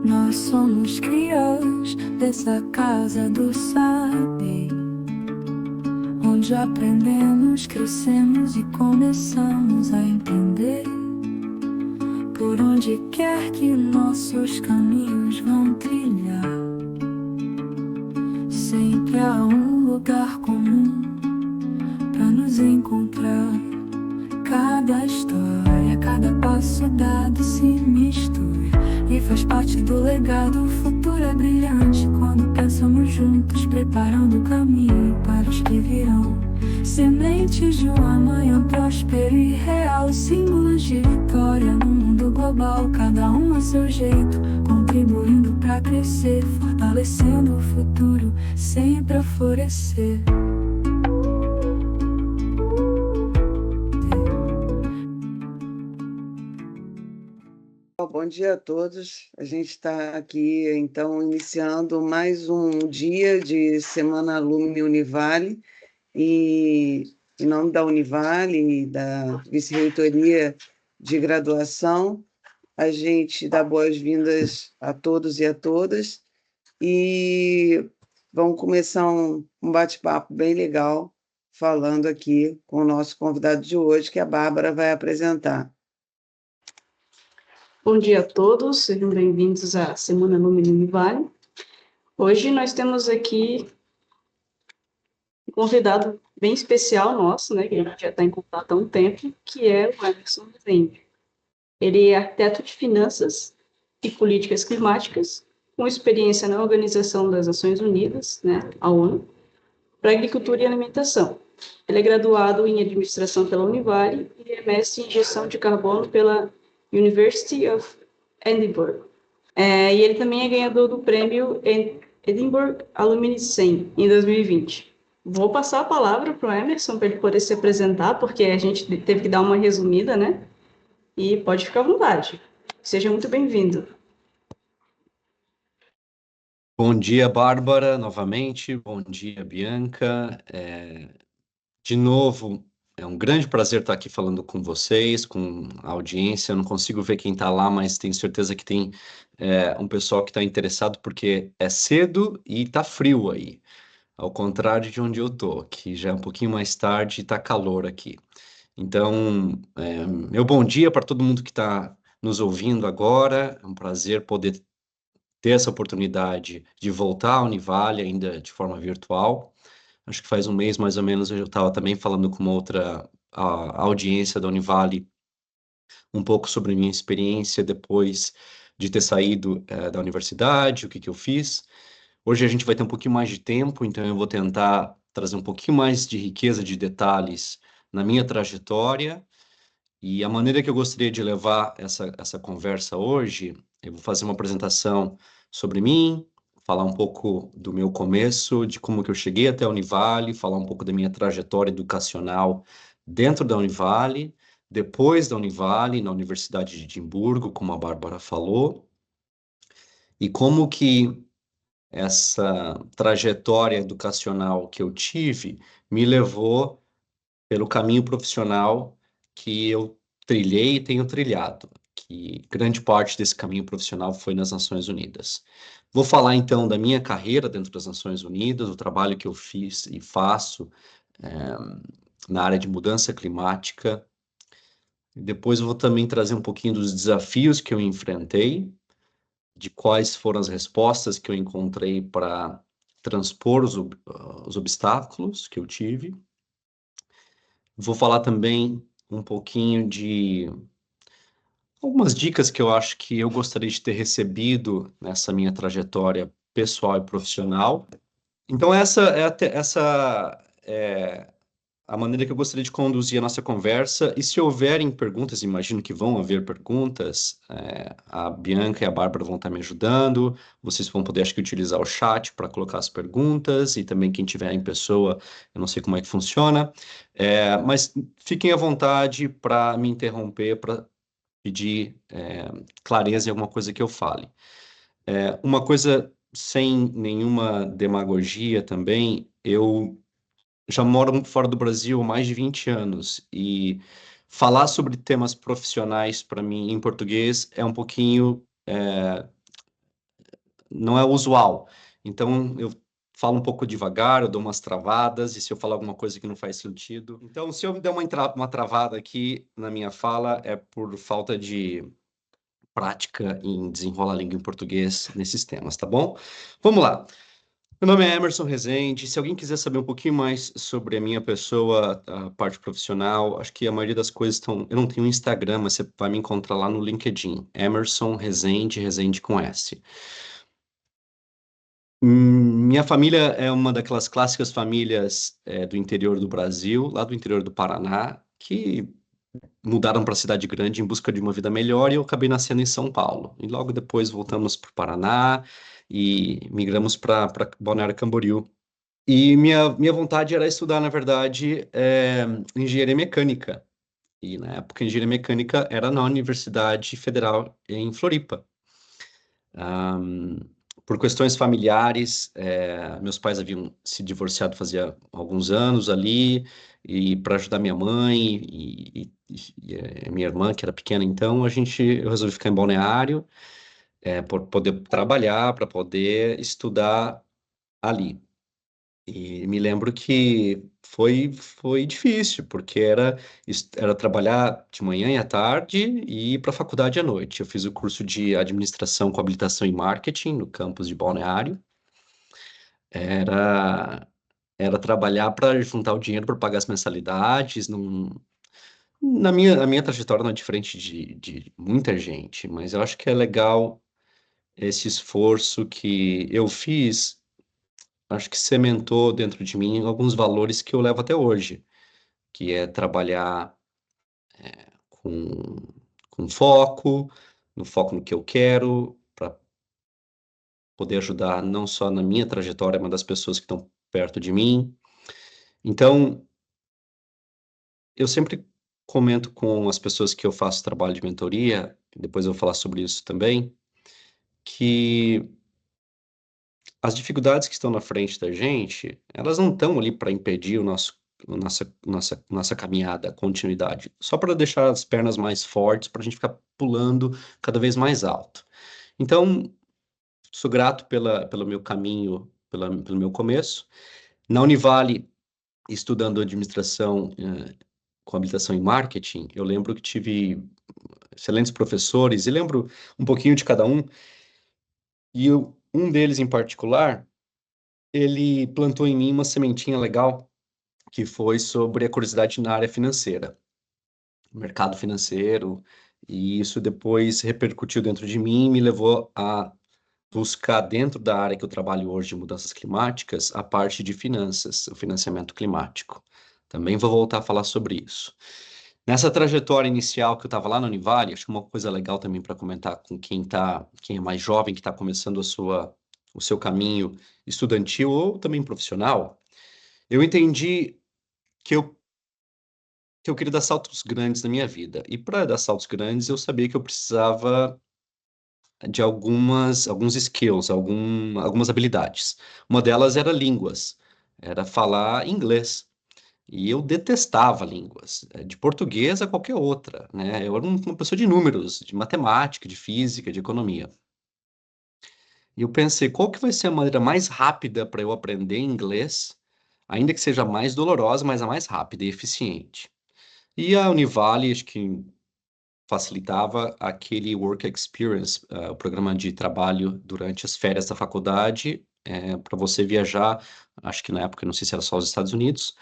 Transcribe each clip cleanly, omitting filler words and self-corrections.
Nós somos crias dessa casa do saber, onde aprendemos, crescemos e começamos a entender. Por onde quer que nossos caminhos vão trilhar, sempre há um lugar comum pra nos encontrar. Cada história, cada passo dado se mistura e faz parte do legado. O futuro é brilhante quando pensamos juntos, preparando o caminho para os que virão. Sementes de um amanhã próspero e real, símbolos de vitória no mundo global. Cada um a seu jeito, contribuindo para crescer, fortalecendo o futuro, sempre a florescer. Bom dia a todos. A gente está aqui, então, iniciando mais um dia de Semana Alumni Univale, e em nome da Univale e da Vice-Reitoria de Graduação, a gente dá boas-vindas a todos e a todas, e vamos começar um bate-papo bem legal, falando aqui com o nosso convidado de hoje, que a Bárbara vai apresentar. Bom dia a todos, sejam bem-vindos à Semana Alumni Univale. Hoje nós temos aqui um convidado bem especial nosso, né, que a gente já está em contato há um tempo, que é o Emerson Rezende. Ele é arquiteto de finanças e políticas climáticas, com experiência na Organização das Nações Unidas, né, a ONU, para agricultura e alimentação. Ele é graduado em administração pela Univale e é mestre em gestão de carbono pela University of Edinburgh. E ele também é ganhador do prêmio Edinburgh Alumni 100 em 2020. Vou passar a palavra para o Emerson para ele poder se apresentar, porque a gente teve que dar uma resumida, né? E pode ficar à vontade. Seja muito bem-vindo. Bom dia, Bárbara, novamente. Bom dia, Bianca. De novo, é um grande prazer estar aqui falando com vocês, com a audiência. Eu não consigo ver quem está lá, mas tenho certeza que tem um pessoal que está interessado, porque é cedo e está frio aí, ao contrário de onde eu estou, que já é um pouquinho mais tarde e está calor aqui. Então, meu bom dia para todo mundo que está nos ouvindo agora. É um prazer poder ter essa oportunidade de voltar à Univale, ainda de forma virtual. Acho que faz um mês, mais ou menos, eu estava também falando com uma outra audiência da Univale, um pouco sobre minha experiência depois de ter saído da universidade, o que eu fiz. Hoje a gente vai ter um pouquinho mais de tempo, então eu vou tentar trazer um pouquinho mais de riqueza de detalhes na minha trajetória. E a maneira que eu gostaria de levar essa conversa hoje, eu vou fazer uma apresentação sobre mim, falar um pouco do meu começo, de como que eu cheguei até a Univale, falar um pouco da minha trajetória educacional dentro da Univale, depois da Univale, na Universidade de Edimburgo, como a Bárbara falou, e como que essa trajetória educacional que eu tive me levou pelo caminho profissional que eu trilhei e tenho trilhado, que grande parte desse caminho profissional foi nas Nações Unidas. Vou falar então da minha carreira dentro das Nações Unidas, o trabalho que eu fiz e faço na área de mudança climática. Depois eu vou também trazer um pouquinho dos desafios que eu enfrentei, de quais foram as respostas que eu encontrei para transpor os obstáculos que eu tive. Vou falar também um pouquinho de algumas dicas que eu acho que eu gostaria de ter recebido nessa minha trajetória pessoal e profissional. Então, essa é a maneira que eu gostaria de conduzir a nossa conversa. E se houverem perguntas, imagino que vão haver perguntas, a Bianca e a Bárbara vão estar me ajudando. Vocês vão poder, acho que, utilizar o chat para colocar as perguntas, e também quem tiver em pessoa, eu não sei como é que funciona. Mas fiquem à vontade para me interromper, para pedir clareza em alguma coisa que eu fale. Uma coisa sem nenhuma demagogia também, eu já moro fora do Brasil há mais de 20 anos, e falar sobre temas profissionais para mim em português é um pouquinho não é usual. Então, eu falo um pouco devagar, eu dou umas travadas, e se eu falar alguma coisa que não faz sentido. Então, se eu der uma travada aqui na minha fala, é por falta de prática em desenrolar a língua em português nesses temas, tá bom? Vamos lá. Meu nome é Emerson Rezende. Se alguém quiser saber um pouquinho mais sobre a minha pessoa, a parte profissional, acho que a maioria das coisas estão. Eu não tenho um Instagram, mas você vai me encontrar lá no LinkedIn. Emerson Rezende, Rezende com S. Minha família é uma daquelas clássicas famílias do interior do Brasil, lá do interior do Paraná, que mudaram para a cidade grande em busca de uma vida melhor e eu acabei nascendo em São Paulo. E logo depois voltamos para o Paraná e migramos para Balneário Camboriú. E minha vontade era estudar, na verdade, engenharia mecânica. E na época, engenharia mecânica era na Universidade Federal em Floripa. Por questões familiares, meus pais haviam se divorciado fazia alguns anos ali, e para ajudar minha mãe e minha irmã, que era pequena, então eu resolvi ficar em Balneário, por poder trabalhar, para poder estudar ali. E me lembro que foi difícil, porque era trabalhar de manhã e à tarde e ir para a faculdade à noite. Eu fiz o curso de administração com habilitação em marketing no campus de Balneário. Era, era trabalhar para juntar o dinheiro para pagar as mensalidades. A minha trajetória não é diferente de muita gente, mas eu acho que é legal esse esforço que eu fiz. Acho que sementou dentro de mim alguns valores que eu levo até hoje, que é trabalhar com, com foco, no foco no que eu quero, para poder ajudar não só na minha trajetória, mas das pessoas que estão perto de mim. Então, eu sempre comento com as pessoas que eu faço trabalho de mentoria, depois eu vou falar sobre isso também, que as dificuldades que estão na frente da gente, elas não estão ali para impedir nossa caminhada, a continuidade, só para deixar as pernas mais fortes, para a gente ficar pulando cada vez mais alto. Então, sou grato pelo meu caminho, pelo meu começo. Na Univale, estudando administração, com habilitação em marketing, eu lembro que tive excelentes professores, e lembro um pouquinho de cada um, e um deles em particular, ele plantou em mim uma sementinha legal, que foi sobre a curiosidade na área financeira, mercado financeiro, e isso depois repercutiu dentro de mim e me levou a buscar dentro da área que eu trabalho hoje de mudanças climáticas, a parte de finanças, o financiamento climático. Também vou voltar a falar sobre isso. Nessa trajetória inicial que eu estava lá na Univale, acho que uma coisa legal também para comentar com quem é mais jovem, que está começando o seu caminho estudantil ou também profissional, eu entendi que eu queria dar saltos grandes na minha vida. E para dar saltos grandes, eu sabia que eu precisava de alguns skills, algumas habilidades. Uma delas era línguas, era falar inglês. E eu detestava línguas, de português a qualquer outra, né? Eu era uma pessoa de números, de matemática, de física, de economia. E eu pensei, qual que vai ser a maneira mais rápida para eu aprender inglês, ainda que seja mais dolorosa, mas a mais rápida e eficiente? E a Univale, acho que facilitava aquele work experience, o programa de trabalho durante as férias da faculdade, para você viajar, acho que na época, não sei se era só os Estados Unidos,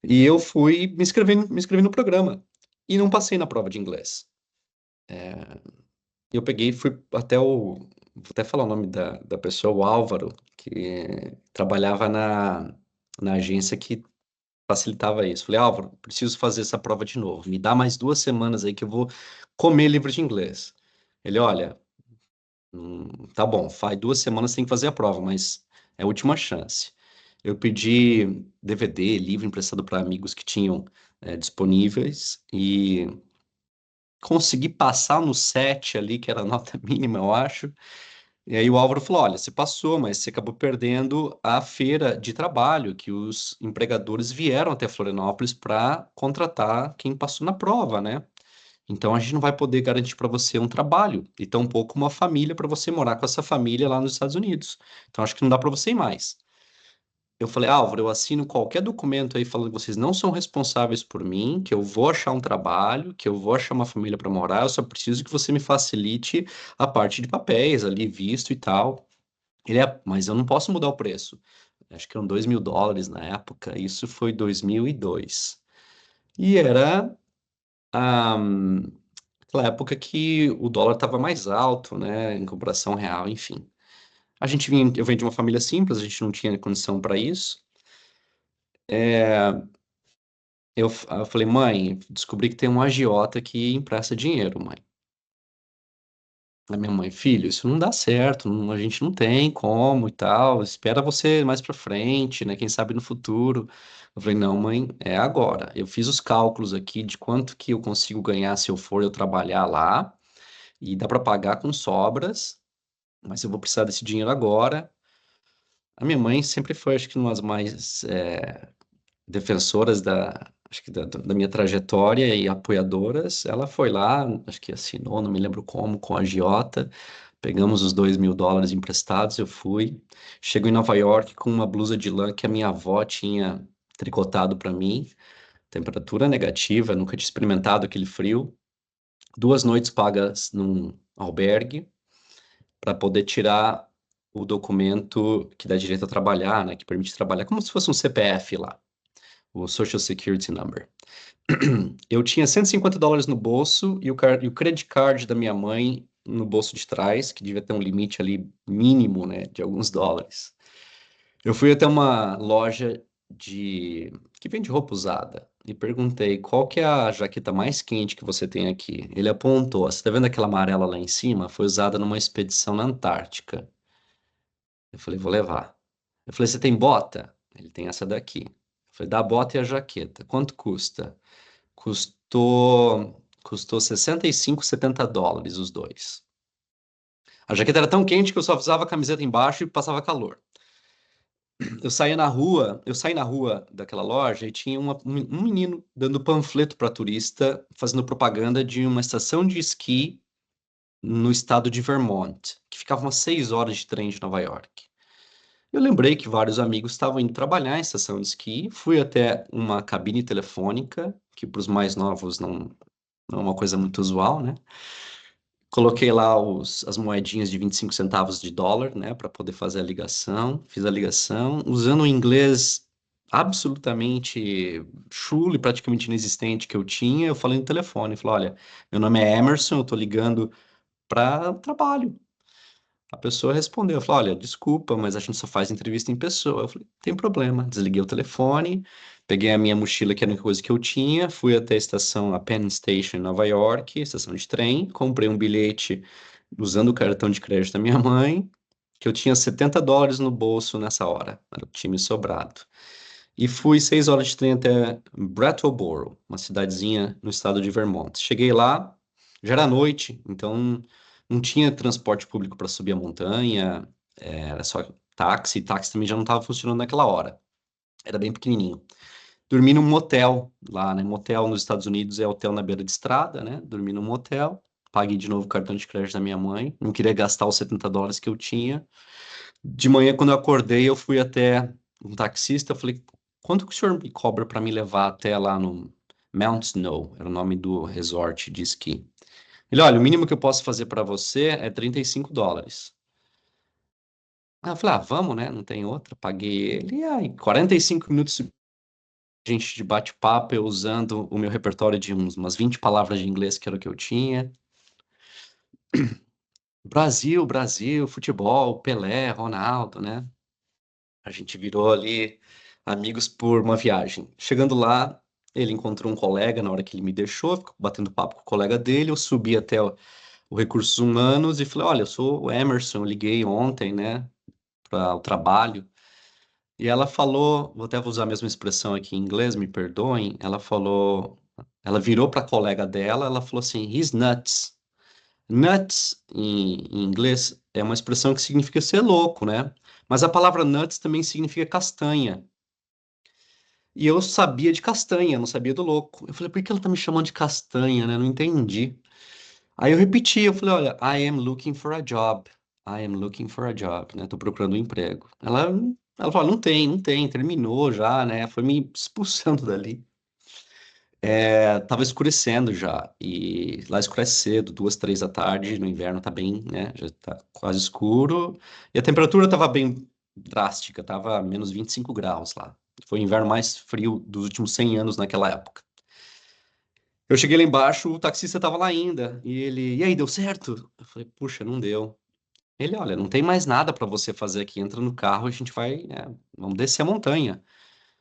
e eu fui me inscrevi no programa, e não passei na prova de inglês. Eu peguei e fui até vou até falar o nome da pessoa, o Álvaro, que trabalhava na agência que facilitava isso. Falei, Álvaro, preciso fazer essa prova de novo. Me dá mais 2 semanas aí que eu vou comer livro de inglês. Ele, olha, tá bom, faz 2 semanas tem que fazer a prova, mas é a última chance. Eu pedi DVD, livro emprestado para amigos que tinham disponíveis e consegui passar no 7 ali, que era a nota mínima, eu acho. E aí o Álvaro falou, olha, você passou, mas você acabou perdendo a feira de trabalho, que os empregadores vieram até Florianópolis para contratar quem passou na prova, né? Então a gente não vai poder garantir para você um trabalho e tampouco uma família para você morar com essa família lá nos Estados Unidos. Então acho que não dá para você ir mais. Eu falei, Álvaro, eu assino qualquer documento aí falando que vocês não são responsáveis por mim, que eu vou achar um trabalho, que eu vou achar uma família para morar, eu só preciso que você me facilite a parte de papéis ali, visto e tal. Mas eu não posso mudar o preço. Acho que eram $2.000 na época, isso foi 2002. E era aquela época que o dólar estava mais alto, né, em comparação real, enfim. Eu venho de uma família simples, a gente não tinha condição para isso. Eu falei, mãe, descobri que tem um agiota que empresta dinheiro, mãe. A minha mãe, filho, isso não dá certo, a gente não tem como e tal, espera você mais pra frente, né? Quem sabe no futuro. Eu falei, não, mãe, é agora. Eu fiz os cálculos aqui de quanto que eu consigo ganhar se eu trabalhar lá, e dá pra pagar com sobras, mas eu vou precisar desse dinheiro agora. A minha mãe sempre foi, acho que, uma das mais defensoras acho que da minha trajetória e apoiadoras. Ela foi lá, acho que assinou, não me lembro como, com a agiota. Pegamos os $2.000 emprestados, eu fui. Chego em Nova York com uma blusa de lã que a minha avó tinha tricotado para mim. Temperatura negativa, nunca tinha experimentado aquele frio. 2 noites pagas num albergue para poder tirar o documento que dá direito a trabalhar, né, que permite trabalhar como se fosse um CPF lá, o Social Security Number. Eu tinha $150 no bolso e o credit card da minha mãe no bolso de trás, que devia ter um limite ali mínimo, né, de alguns dólares. Eu fui até uma loja que vende roupa usada e perguntei qual que é a jaqueta mais quente que você tem aqui. Ele apontou, você tá vendo aquela amarela lá em cima? Foi usada numa expedição na Antártica. Eu falei, vou levar. Eu falei, você tem bota? Ele tem essa daqui. Eu falei, dá a bota e a jaqueta. Quanto custa? Custou $65, $70 os dois. A jaqueta era tão quente que eu só usava a camiseta embaixo e passava calor. Eu saí na rua daquela loja e tinha um menino dando panfleto para turista, fazendo propaganda de uma estação de esqui no estado de Vermont, que ficava umas 6 horas de trem de Nova York. Eu lembrei que vários amigos estavam indo trabalhar em estação de esqui, fui até uma cabine telefônica, que para os mais novos não é uma coisa muito usual, né? Coloquei lá as moedinhas de 25 centavos de dólar, né, para poder fazer a ligação. Fiz a ligação usando o inglês absolutamente chulo e praticamente inexistente que eu tinha. Eu falei no telefone, falei, olha, meu nome é Emerson, eu tô ligando para trabalho. A pessoa respondeu, falou, olha, desculpa, mas a gente só faz entrevista em pessoa. Eu falei, tem problema. Desliguei o telefone, peguei a minha mochila, que era a única coisa que eu tinha, fui até a Penn Station, em Nova York, estação de trem, comprei um bilhete usando o cartão de crédito da minha mãe, que eu tinha $70 no bolso nessa hora, era o time sobrado. E fui 6 horas de trem até Brattleboro, uma cidadezinha no estado de Vermont. Cheguei lá, já era noite, então não tinha transporte público para subir a montanha, era só táxi, e táxi também já não estava funcionando naquela hora. Era bem pequenininho. Dormi num motel lá, né? Motel nos Estados Unidos é hotel na beira de estrada, né? Dormi num motel, paguei de novo o cartão de crédito da minha mãe, não queria gastar os $70 que eu tinha. De manhã, quando eu acordei, eu fui até um taxista, eu falei, quanto que o senhor me cobra para me levar até lá no Mount Snow? Era o nome do resort de esqui. Ele, olha, o mínimo que eu posso fazer para você é $35. Eu falei, vamos, né? Não tem outra. Paguei ele, e aí, 45 minutos de gente de bate-papo, eu usando o meu repertório de umas 20 palavras de inglês, que era o que eu tinha. Brasil, Brasil, futebol, Pelé, Ronaldo, né? A gente virou ali amigos por uma viagem. Chegando lá, ele encontrou um colega na hora que ele me deixou, ficou batendo papo com o colega dele, eu subi até o Recursos Humanos e falei, olha, eu sou o Emerson, eu liguei ontem, né, para o trabalho. E ela falou, vou usar a mesma expressão aqui em inglês, me perdoem, ela virou para a colega dela, ela falou assim, he's nuts. Nuts, em inglês, é uma expressão que significa ser louco, né? Mas a palavra nuts também significa castanha. E eu sabia de castanha, não sabia do louco. Eu falei, por que ela tá me chamando de castanha, né? Não entendi. Aí eu repeti, eu falei, olha, I am looking for a job. I am looking for a job, né? Tô procurando um emprego. Ela falou, não tem, terminou já, né? Foi me expulsando dali. Tava escurecendo já, e lá escurece cedo, 2, 3 da tarde, no inverno tá bem, né? Já tá quase escuro. E a temperatura tava bem drástica, tava menos 25 graus lá. Foi o inverno mais frio dos últimos 100 anos naquela época. Eu cheguei lá embaixo, o taxista tava lá ainda, e aí, deu certo? Eu falei, puxa, não deu. Ele, olha, não tem mais nada pra você fazer aqui, entra no carro, a gente vai, vamos descer a montanha.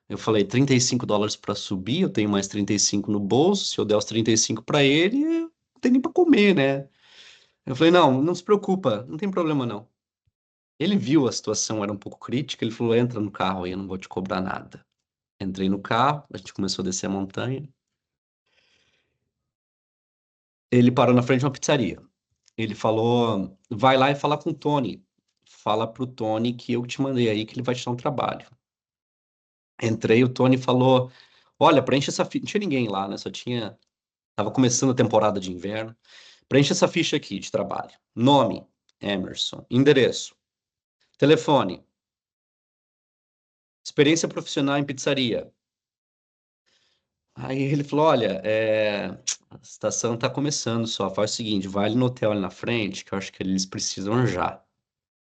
Eu falei, US$ 35 para subir, eu tenho mais 35 no bolso, se eu der os 35 para ele, não tem nem para comer, né? Eu falei, não, não se preocupa, não tem problema não. Ele viu a situação era um pouco crítica, ele falou, entra no carro aí, eu não vou te cobrar nada. Entrei no carro, a gente começou a descer a montanha. Ele parou na frente de uma pizzaria. Ele falou, vai lá e fala com o Tony. Fala pro Tony que eu te mandei aí, que ele vai te dar um trabalho. Entrei, o Tony falou, olha, preenche essa ficha. Não tinha ninguém lá, né? Só tinha. Tava começando a temporada de inverno. Preenche essa ficha aqui de trabalho. Nome, Emerson. Endereço. Telefone. Experiência profissional em pizzaria. Aí ele falou, olha, a estação tá começando só. Faz o seguinte, vai ali no hotel ali na frente, que eu acho que eles precisam já.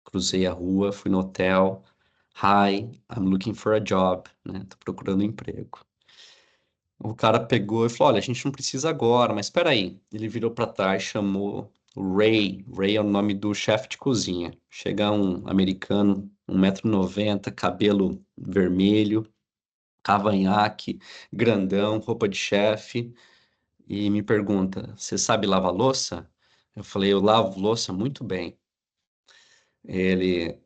Cruzei a rua, fui no hotel. Hi, I'm looking for a job, né? Tô procurando um emprego. O cara pegou e falou: olha, a gente não precisa agora, mas espera aí. Ele virou para trás, chamou o Ray. Ray é o nome do chefe de cozinha. Chega um americano, 1,90 m, cabelo vermelho, cavanhaque, grandão, roupa de chefe, e me pergunta: você sabe lavar louça? Eu falei: eu lavo louça muito bem. Ele: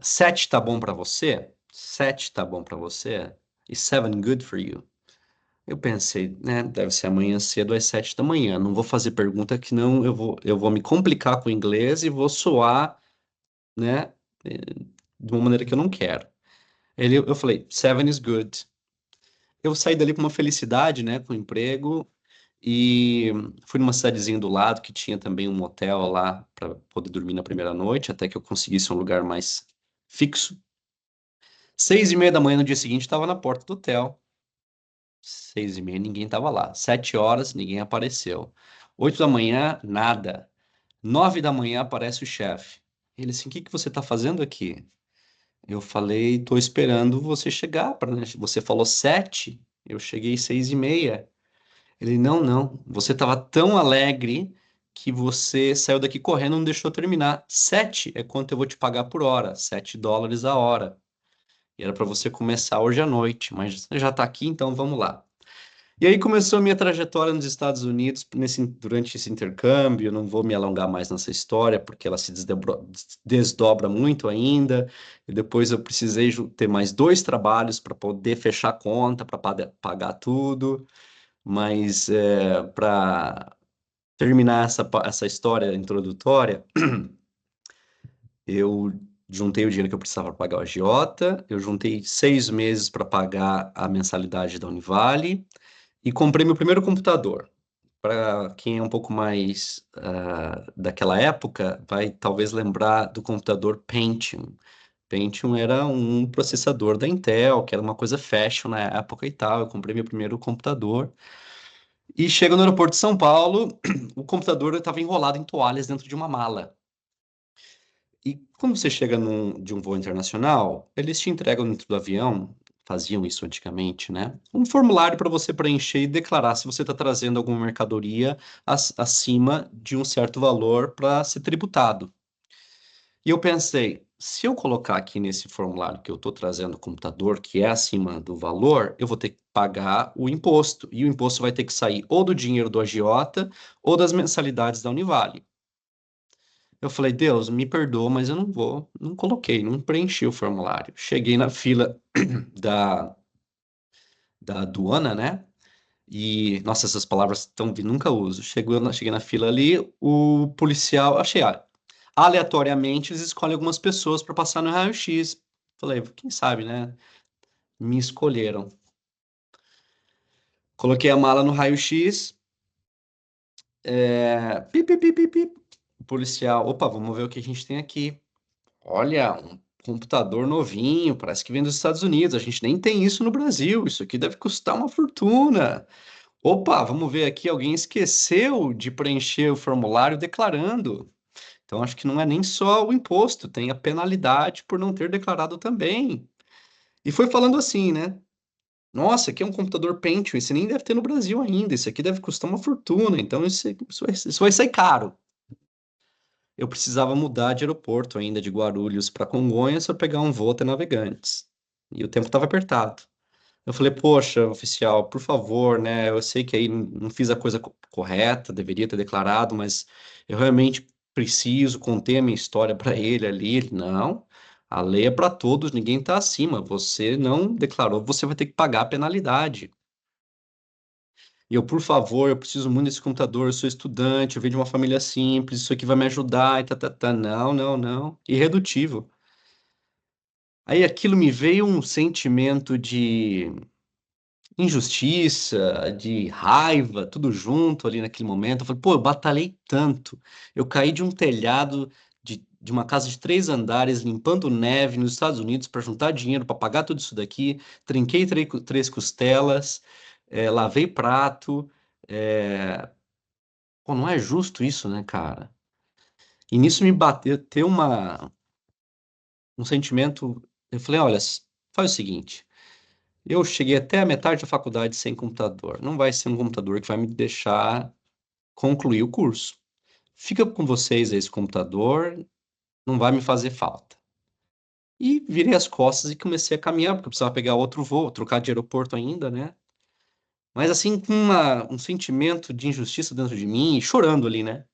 sete tá bom para você? Sete tá bom para você? Is seven good for you? Eu pensei, né, deve ser amanhã cedo às 7 da manhã. Não vou fazer pergunta que não eu vou me complicar com o inglês e vou soar, né, de uma maneira que eu não quero. Eu falei, seven is good. Eu saí dali com uma felicidade, né, com o emprego e fui numa cidadezinha do lado que tinha também um motel lá para poder dormir na primeira noite, até que eu conseguisse um lugar mais fixo. 6h30 da manhã no dia seguinte, estava na porta do hotel. 6h30, ninguém tava lá. 7 horas, ninguém apareceu. 8 da manhã, nada. 9 da manhã aparece o chefe. Ele assim, o que que você tá fazendo aqui? Eu falei, tô esperando você chegar. Você falou 7, eu cheguei 6h30. Ele, não, não, você tava tão alegre que você saiu daqui correndo e não deixou eu terminar. 7 é quanto eu vou te pagar por hora, US$ 7 a hora. E era para você começar hoje à noite, mas você já tá aqui, então vamos lá. E aí começou a minha trajetória nos Estados Unidos durante esse intercâmbio. Eu não vou me alongar mais nessa história, porque ela se desdobra muito ainda. E depois eu precisei ter mais 2 trabalhos para poder fechar a conta, para pagar tudo. Mas para terminar essa história introdutória, eu juntei o dinheiro que eu precisava para pagar o agiota, eu juntei 6 meses para pagar a mensalidade da Univale e comprei meu primeiro computador. Para quem é um pouco mais daquela época, vai talvez lembrar do computador Pentium. Pentium era um processador da Intel, que era uma coisa fashion na época e tal. Eu comprei meu primeiro computador. E chego no aeroporto de São Paulo, o computador estava enrolado em toalhas dentro de uma mala. E quando você chega de um voo internacional, eles te entregam dentro do avião, faziam isso antigamente, né? Um formulário para você preencher e declarar se você está trazendo alguma mercadoria acima de um certo valor para ser tributado. E eu pensei, se eu colocar aqui nesse formulário que eu estou trazendo o computador, que é acima do valor, eu vou ter que pagar o imposto. E o imposto vai ter que sair ou do dinheiro do agiota ou das mensalidades da Univale. Eu falei, Deus, me perdoa, mas eu não coloquei, não preenchi o formulário. Cheguei na fila da, da aduana, né? E, nossa, essas palavras estão nunca uso. Cheguei na fila ali, o policial, achei, aleatoriamente, eles escolhem algumas pessoas para passar no raio-x. Falei, quem sabe, né? Me escolheram. Coloquei a mala no raio-x, pip, pip, pip, pip, pip. O policial, opa, vamos ver o que a gente tem aqui. Olha, um computador novinho, parece que vem dos Estados Unidos. A gente nem tem isso no Brasil. Isso aqui deve custar uma fortuna. Opa, vamos ver aqui. Alguém esqueceu de preencher o formulário declarando. Então, acho que não é nem só o imposto, tem a penalidade por não ter declarado também. E foi falando assim, né? Nossa, aqui é um computador Pentium, esse nem deve ter no Brasil ainda. Esse aqui deve custar uma fortuna. Então, isso vai sair caro. Eu precisava mudar de aeroporto ainda de Guarulhos para Congonhas para pegar um voo até Navegantes. E o tempo estava apertado. Eu falei, poxa, oficial, por favor, né? Eu sei que aí não fiz a coisa correta, deveria ter declarado, mas eu realmente preciso conter a minha história para ele ali. Ele, não, a lei é para todos, ninguém está acima. Você não declarou, você vai ter que pagar a penalidade. E eu, por favor, eu preciso muito desse computador, eu sou estudante, eu venho de uma família simples, isso aqui vai me ajudar, e tá, tá, tá. Não, não, não. Irredutível. Aí aquilo me veio um sentimento de injustiça, de raiva, tudo junto ali naquele momento. Eu falei, pô, eu batalhei tanto. Eu caí de um telhado de uma casa de 3 andares, limpando neve nos Estados Unidos para juntar dinheiro para pagar tudo isso daqui. Trinquei três costelas, lavei prato. é, Pô, não é justo isso, né, cara? E nisso me bateu, ter um sentimento. Eu falei, olha, faz o seguinte. Eu cheguei até a metade da faculdade sem computador. Não vai ser um computador que vai me deixar concluir o curso. Fica com vocês aí esse computador, não vai me fazer falta. E virei as costas e comecei a caminhar, porque eu precisava pegar outro voo, trocar de aeroporto ainda, né? Mas assim, com um sentimento de injustiça dentro de mim, e chorando ali, né?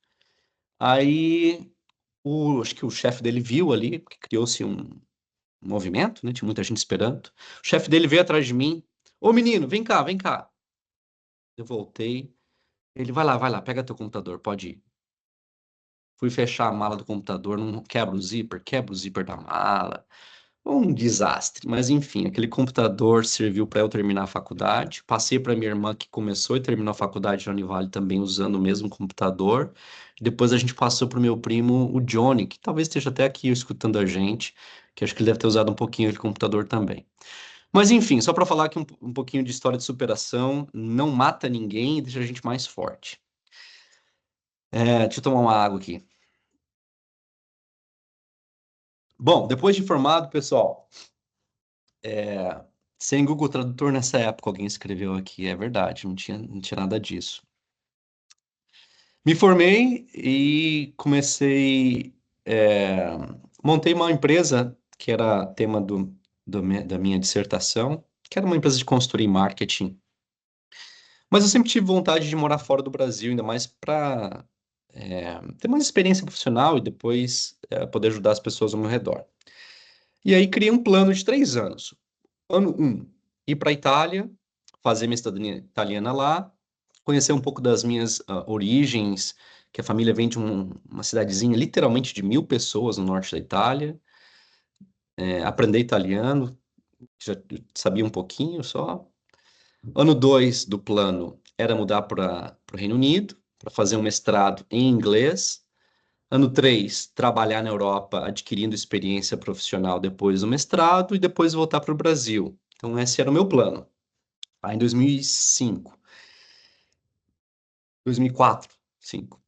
Aí, acho que o chefe dele viu ali, porque criou-se um movimento, né? Tinha muita gente esperando. O chefe dele veio atrás de mim. Ô, menino, vem cá, vem cá. Eu voltei. Ele, vai lá, pega teu computador, pode ir. Fui fechar a mala do computador, não quebra o zíper da mala. Um desastre, mas enfim, aquele computador serviu para eu terminar a faculdade. Passei para minha irmã que começou e terminou a faculdade na Univale também usando o mesmo computador. Depois a gente passou para o meu primo, o Johnny, que talvez esteja até aqui escutando a gente, que acho que ele deve ter usado um pouquinho de computador também. Mas enfim, só para falar aqui um pouquinho de história de superação, não mata ninguém e deixa a gente mais forte. Deixa eu tomar uma água aqui. Bom, depois de formado, pessoal, sem Google Tradutor nessa época, alguém escreveu aqui, é verdade, não tinha nada disso. Me formei e comecei, montei uma empresa que era tema da minha dissertação, que era uma empresa de consultoria em marketing. Mas eu sempre tive vontade de morar fora do Brasil, ainda mais para ter mais experiência profissional e depois poder ajudar as pessoas ao meu redor. E aí criei um plano de 3 anos. Ano 1, ir para a Itália, fazer minha cidadania italiana lá, conhecer um pouco das minhas origens, que a família vem de uma cidadezinha literalmente de 1.000 pessoas no norte da Itália, aprender italiano, já sabia um pouquinho só. Ano 2 do plano era mudar para o Reino Unido, para fazer um mestrado em inglês. Ano 3, trabalhar na Europa, adquirindo experiência profissional depois do mestrado e depois voltar para o Brasil. Então, esse era o meu plano. Aí, em 2005, 2004, 2005,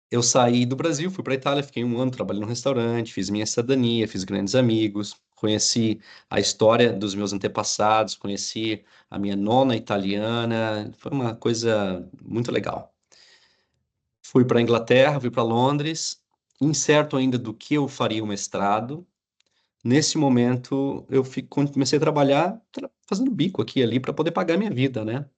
eu saí do Brasil, fui para a Itália, fiquei um ano trabalhando no restaurante, fiz minha cidadania, fiz grandes amigos, conheci a história dos meus antepassados, conheci a minha nona italiana, foi uma coisa muito legal. Fui para a Inglaterra, fui para Londres, incerto ainda do que eu faria o mestrado. Nesse momento, eu comecei a trabalhar fazendo bico aqui e ali para poder pagar minha vida, né?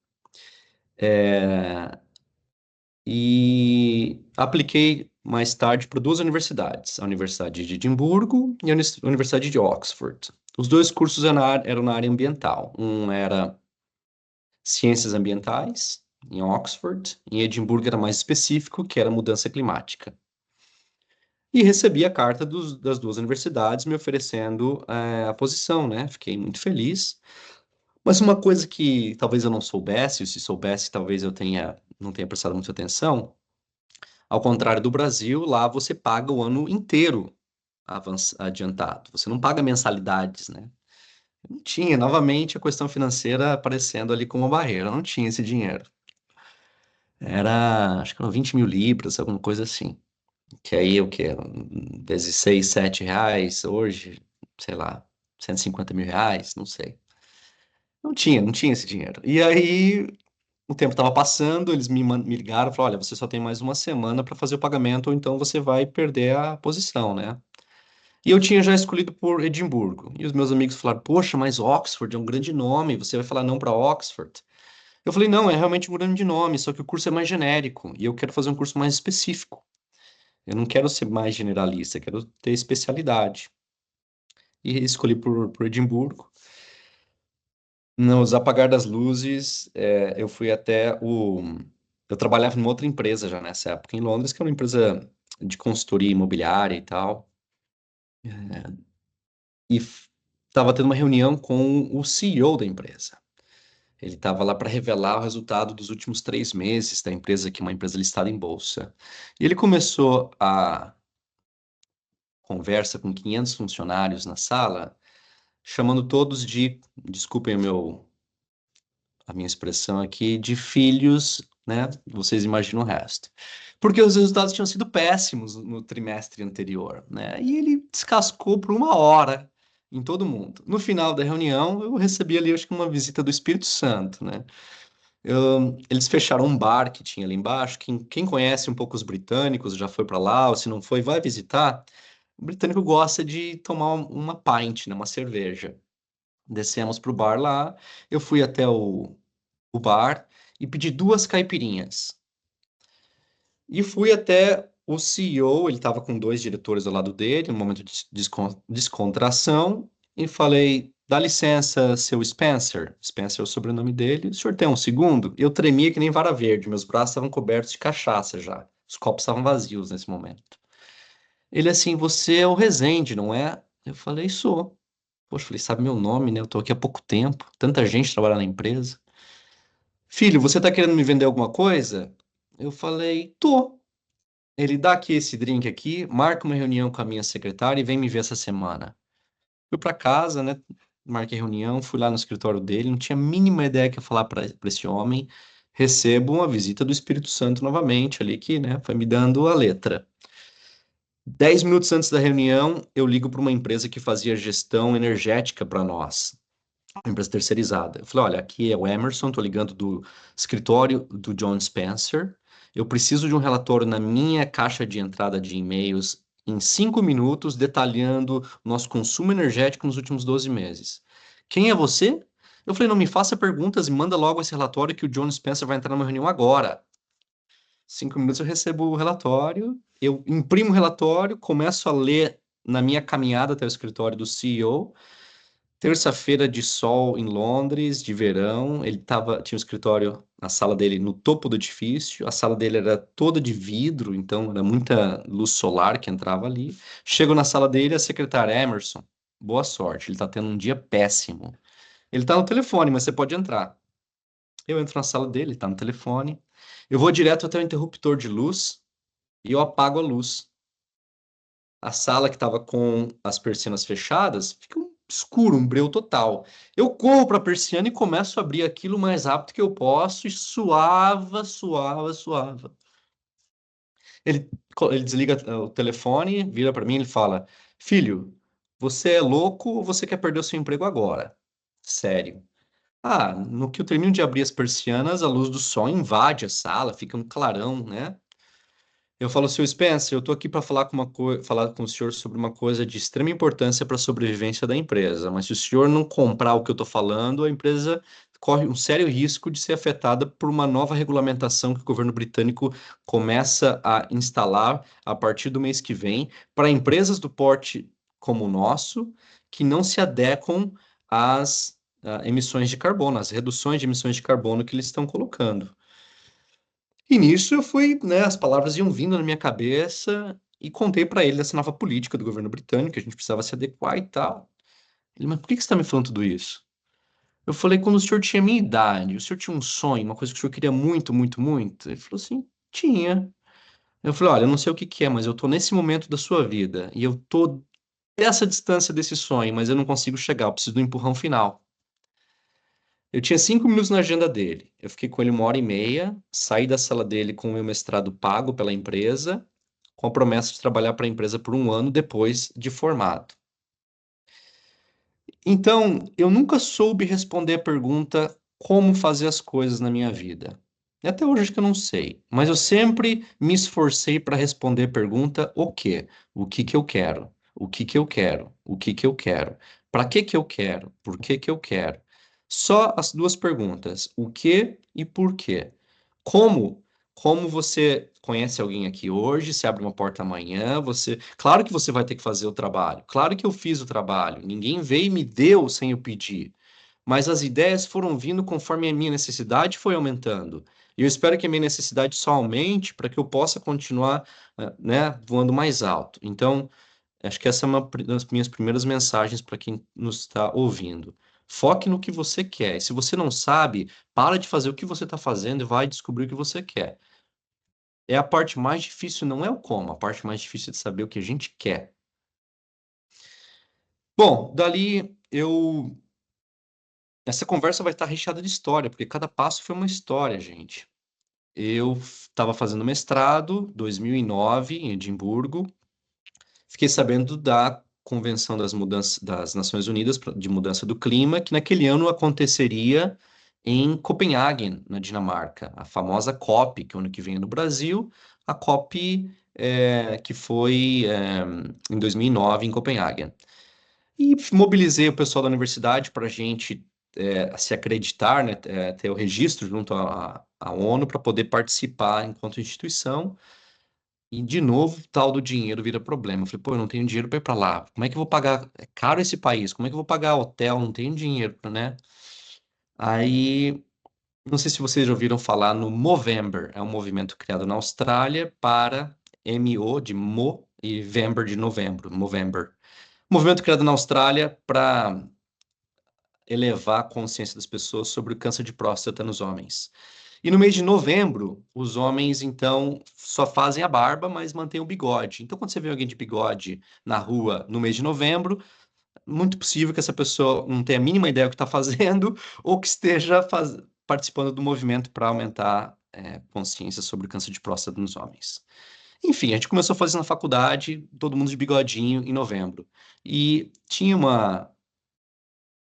E apliquei mais tarde para 2 universidades, a Universidade de Edimburgo e a Universidade de Oxford. Os 2 cursos eram na área ambiental. Um era Ciências Ambientais, em Oxford, em Edimburgo era mais específico, que era mudança climática. E recebi a carta das 2 universidades me oferecendo a posição, né? Fiquei muito feliz. Mas uma coisa que talvez eu não soubesse, ou se soubesse, talvez eu não tenha prestado muita atenção, ao contrário do Brasil, lá você paga o ano inteiro adiantado. Você não paga mensalidades, né? Não tinha, novamente, a questão financeira aparecendo ali como uma barreira. Não tinha esse dinheiro. Acho que eram 20 mil libras, alguma coisa assim. Que aí, o quê? Vezes 6, 7 reais, hoje, sei lá, 150 mil reais, não sei. Não tinha esse dinheiro. E aí, o tempo estava passando, eles me ligaram e falaram, olha, você só tem mais uma semana para fazer o pagamento, ou então você vai perder a posição, né? E eu tinha já escolhido por Edimburgo. E os meus amigos falaram, poxa, mas Oxford é um grande nome, você vai falar não para Oxford? Eu falei, não, é realmente um grande nome, só que o curso é mais genérico, e eu quero fazer um curso mais específico. Eu não quero ser mais generalista, quero ter especialidade. E escolhi por Edimburgo. Nos apagar das luzes, eu fui até o. Eu trabalhava numa outra empresa já nessa época em Londres, que é uma empresa de consultoria imobiliária e tal. E estava tendo uma reunião com o CEO da empresa. Ele estava lá para revelar o resultado dos últimos 3 meses da empresa, que é uma empresa listada em bolsa. E ele começou a conversa com 500 funcionários na sala, chamando todos de, desculpem a minha expressão aqui, de filhos, né? Vocês imaginam o resto. Porque os resultados tinham sido péssimos no trimestre anterior, né? E ele descascou por 1 hora em todo mundo. No final da reunião, eu recebi ali, acho que uma visita do Espírito Santo, né? Eles fecharam um bar que tinha ali embaixo. Quem conhece um pouco os britânicos, já foi para lá, ou se não foi, vai visitar. O britânico gosta de tomar uma pint, né? Uma cerveja. Descemos para o bar lá. Eu fui até o bar e pedi 2 caipirinhas. E fui até o CEO, ele estava com 2 diretores ao lado dele, um momento de descontração, e falei: dá licença, seu Spencer. Spencer é o sobrenome dele. O senhor tem um segundo? Eu tremia que nem vara verde, meus braços estavam cobertos de cachaça já. Os copos estavam vazios nesse momento. Ele assim: você é o Rezende, não é? Eu falei: sou. Poxa, falei: sabe meu nome, né? Eu tô aqui há pouco tempo, tanta gente trabalhando na empresa. Filho, você tá querendo me vender alguma coisa? Eu falei: tô. Ele dá aqui esse drink aqui, marca uma reunião com a minha secretária e vem me ver essa semana. Fui para casa, né? Marquei reunião, fui lá no escritório dele, não tinha a mínima ideia que ia falar para esse homem. Recebo uma visita do Espírito Santo novamente ali, que, né, foi me dando a letra. 10 minutos antes da reunião, eu ligo para uma empresa que fazia gestão energética para nós, uma empresa terceirizada. Eu falei: olha, aqui é o Emerson, estou ligando do escritório do John Spencer. Eu preciso de um relatório na minha caixa de entrada de e-mails em 5 minutos, detalhando o nosso consumo energético nos últimos 12 meses. Quem é você? Eu falei: não me faça perguntas e manda logo esse relatório que o John Spencer vai entrar numa reunião agora. 5 minutos eu recebo o relatório, eu imprimo o relatório, começo a ler na minha caminhada até o escritório do CEO. Terça-feira de sol em Londres, de verão. Tinha um escritório na sala dele no topo do edifício. A sala dele era toda de vidro, então era muita luz solar que entrava ali. Chego na sala dele, a secretária: Emerson, boa sorte, ele tá tendo um dia péssimo. Ele tá no telefone, mas você pode entrar. Eu entro na sala dele, ele tá no telefone. Eu vou direto até o interruptor de luz e eu apago a luz. A sala que estava com as persianas fechadas fica um escuro, um breu total. Eu corro para a persiana e começo a abrir aquilo o mais rápido que eu posso e suava, suava, suava. Ele desliga o telefone, vira para mim e ele fala: filho, você é louco ou você quer perder o seu emprego agora? Sério. Ah, no que eu termino de abrir as persianas, a luz do sol invade a sala, fica um clarão, né? Eu falo: seu Spencer, eu estou aqui para falar com o senhor sobre uma coisa de extrema importância para a sobrevivência da empresa, mas se o senhor não comprar o que eu estou falando, a empresa corre um sério risco de ser afetada por uma nova regulamentação que o governo britânico começa a instalar a partir do mês que vem para empresas do porte como o nosso, que não se adequam às emissões de carbono, às reduções de emissões de carbono que eles estão colocando. E nisso eu fui, né, as palavras iam vindo na minha cabeça e contei para ele dessa nova política do governo britânico, que a gente precisava se adequar e tal. Ele: mas por que você está me falando tudo isso? Eu falei, quando o senhor tinha a minha idade, o senhor tinha um sonho, uma coisa que o senhor queria muito, muito, muito? Ele falou assim, tinha. Eu falei, olha, eu não sei o que que é, mas eu tô nesse momento da sua vida e eu tô dessa distância desse sonho, mas eu não consigo chegar, eu preciso do empurrão final. Eu tinha 5 minutos na agenda dele. Eu fiquei com ele 1 hora e meia, saí da sala dele com o meu mestrado pago pela empresa, com a promessa de trabalhar para a empresa por 1 ano depois de formado. Então, eu nunca soube responder a pergunta como fazer as coisas na minha vida. E até hoje acho que eu não sei, mas eu sempre me esforcei para responder a pergunta o quê? O que que eu quero? O que que eu quero? O que que eu quero? Para que eu quero? Por que que eu quero? Só as duas perguntas, o que e por quê. Como? Como você conhece alguém aqui hoje, se abre uma porta amanhã, claro que você vai ter que fazer o trabalho. Claro que eu fiz o trabalho. Ninguém veio e me deu sem eu pedir. Mas as ideias foram vindo conforme a minha necessidade foi aumentando. E eu espero que a minha necessidade só aumente para que eu possa continuar, né, voando mais alto. Então, acho que essa é uma das minhas primeiras mensagens para quem nos está ouvindo. Foque no que você quer. E se você não sabe, para de fazer o que você está fazendo e vai descobrir o que você quer. É a parte mais difícil, não é o como, a parte mais difícil é de saber o que a gente quer. Bom, dali essa conversa vai estar recheada de história, porque cada passo foi uma história, gente. Eu estava fazendo mestrado, 2009, em Edimburgo. Fiquei sabendo da Convenção das Nações Unidas de Mudança do Clima, que naquele ano aconteceria em Copenhague, na Dinamarca, a famosa COP, que o ano que vem é no Brasil, a COP que foi em 2009 em Copenhague. E mobilizei o pessoal da universidade para a gente se acreditar, né, ter o registro junto à ONU para poder participar enquanto instituição. E, de novo, tal do dinheiro vira problema. Eu falei, pô, eu não tenho dinheiro para ir para lá. Como é que eu vou pagar? É caro esse país. Como é que eu vou pagar hotel? Não tenho dinheiro, né? Aí, não sei se vocês já ouviram falar no Movember. É um movimento criado na Austrália para MO de Mo e Vember de novembro. Movember. Movimento criado na Austrália para elevar a consciência das pessoas sobre o câncer de próstata nos homens. E no mês de novembro, os homens, então, só fazem a barba, mas mantêm o bigode. Então, quando você vê alguém de bigode na rua no mês de novembro, muito possível que essa pessoa não tenha a mínima ideia do que está fazendo ou que esteja participando do movimento para aumentar consciência sobre o câncer de próstata nos homens. Enfim, a gente começou a fazer na faculdade, todo mundo de bigodinho, em novembro. E tinha uma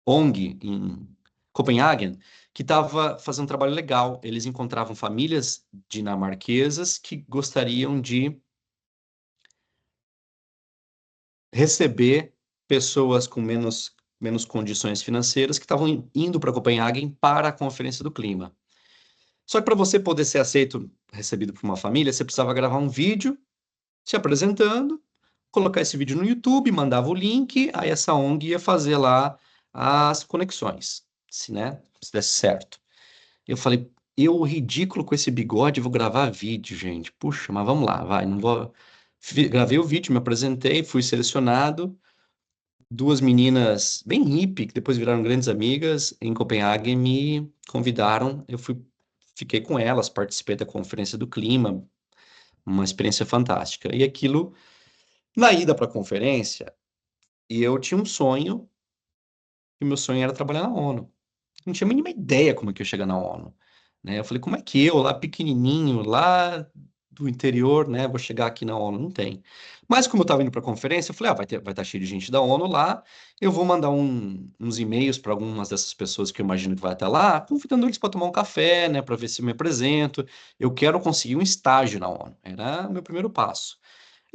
ONG em Copenhagen que estava fazendo um trabalho legal. Eles encontravam famílias dinamarquesas que gostariam de receber pessoas com menos condições financeiras que estavam indo para Copenhagen para a Conferência do Clima. Só que para você poder ser aceito, recebido por uma família, você precisava gravar um vídeo se apresentando, colocar esse vídeo no YouTube, mandava o link, aí essa ONG ia fazer lá as conexões, se desse certo. Eu falei, eu ridículo com esse bigode, vou gravar vídeo, gente. Puxa, mas vamos lá, vai, não vou. Gravei o vídeo, me apresentei, fui selecionado. Duas meninas bem hippie, que depois viraram grandes amigas, em Copenhague, me convidaram. Fiquei com elas, participei da Conferência do Clima, uma experiência fantástica. E aquilo, na ida para a conferência, e eu tinha um sonho, e meu sonho era trabalhar na ONU. Não tinha a mínima ideia como é que eu ia chegar na ONU, né? Eu falei, como é que eu, lá pequenininho, lá do interior, né, vou chegar aqui na ONU? Não tem. Mas como eu estava indo para a conferência, eu falei, vai estar cheio de gente da ONU lá, eu vou mandar uns e-mails para algumas dessas pessoas que eu imagino que vai estar lá, convidando eles para tomar um café, né, para ver se eu me apresento. Eu quero conseguir um estágio na ONU. Era o meu primeiro passo.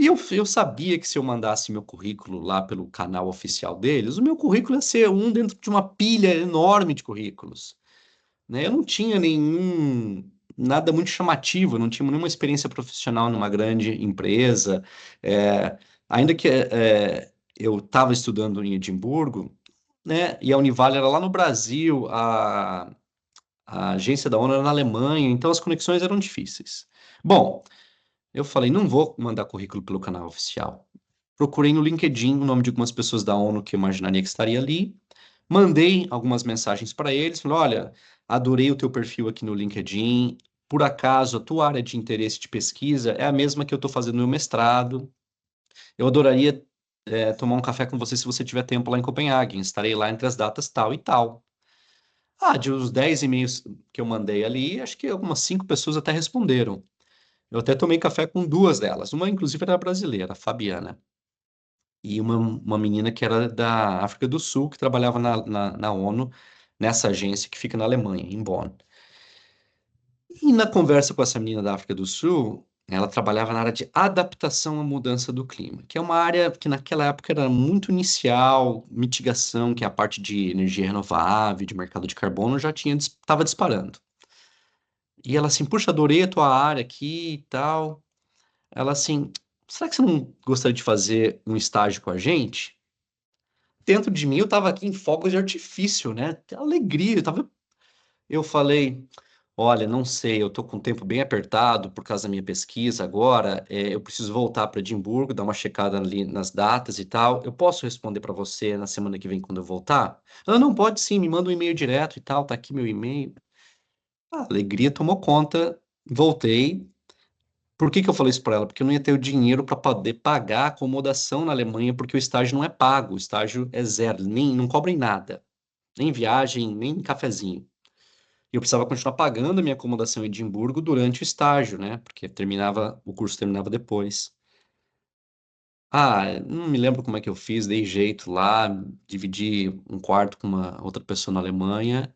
E eu sabia que se eu mandasse meu currículo lá pelo canal oficial deles, o meu currículo ia ser um dentro de uma pilha enorme de currículos, né? Eu não tinha nada muito chamativo, eu não tinha nenhuma experiência profissional numa grande empresa. Ainda que eu estava estudando em Edimburgo, né? E a Univale era lá no Brasil, a agência da ONU era na Alemanha, então as conexões eram difíceis. Bom, eu falei, não vou mandar currículo pelo canal oficial. Procurei no LinkedIn o nome de algumas pessoas da ONU que eu imaginaria que estaria ali. Mandei algumas mensagens para eles, falei, olha, adorei o teu perfil aqui no LinkedIn, por acaso a tua área de interesse de pesquisa é a mesma que eu estou fazendo no meu mestrado, eu adoraria tomar um café com você se você tiver tempo lá em Copenhague, estarei lá entre as datas tal e tal. Ah, de uns 10 e-mails que eu mandei ali, acho que algumas 5 pessoas até responderam. Eu até tomei café com 2 delas, uma inclusive era brasileira, a Fabiana, e uma menina que era da África do Sul, que trabalhava na ONU, nessa agência que fica na Alemanha, em Bonn. E na conversa com essa menina da África do Sul, ela trabalhava na área de adaptação à mudança do clima, que é uma área que naquela época era muito inicial, mitigação, que é a parte de energia renovável, de mercado de carbono, já estava disparando. E ela assim, puxa, adorei a tua área aqui e tal. Ela assim, será que você não gostaria de fazer um estágio com a gente? Dentro de mim eu tava aqui em fogos de artifício, né? Que alegria, eu falei, olha, não sei, eu tô com o tempo bem apertado por causa da minha pesquisa agora, eu preciso voltar para Edimburgo, dar uma checada ali nas datas e tal. Eu posso responder para você na semana que vem quando eu voltar? Ela, não, pode sim, me manda um e-mail direto e tal, tá aqui meu e-mail. A alegria tomou conta, voltei. Por que que eu falei isso para ela? Porque eu não ia ter o dinheiro para poder pagar a acomodação na Alemanha, porque o estágio não é pago, o estágio é zero, nem não cobrem nada, nem viagem, nem cafezinho. E eu precisava continuar pagando a minha acomodação em Edimburgo durante o estágio, né? Porque o curso terminava depois. Ah, não me lembro como é que eu fiz, dei jeito lá, dividi um quarto com uma outra pessoa na Alemanha.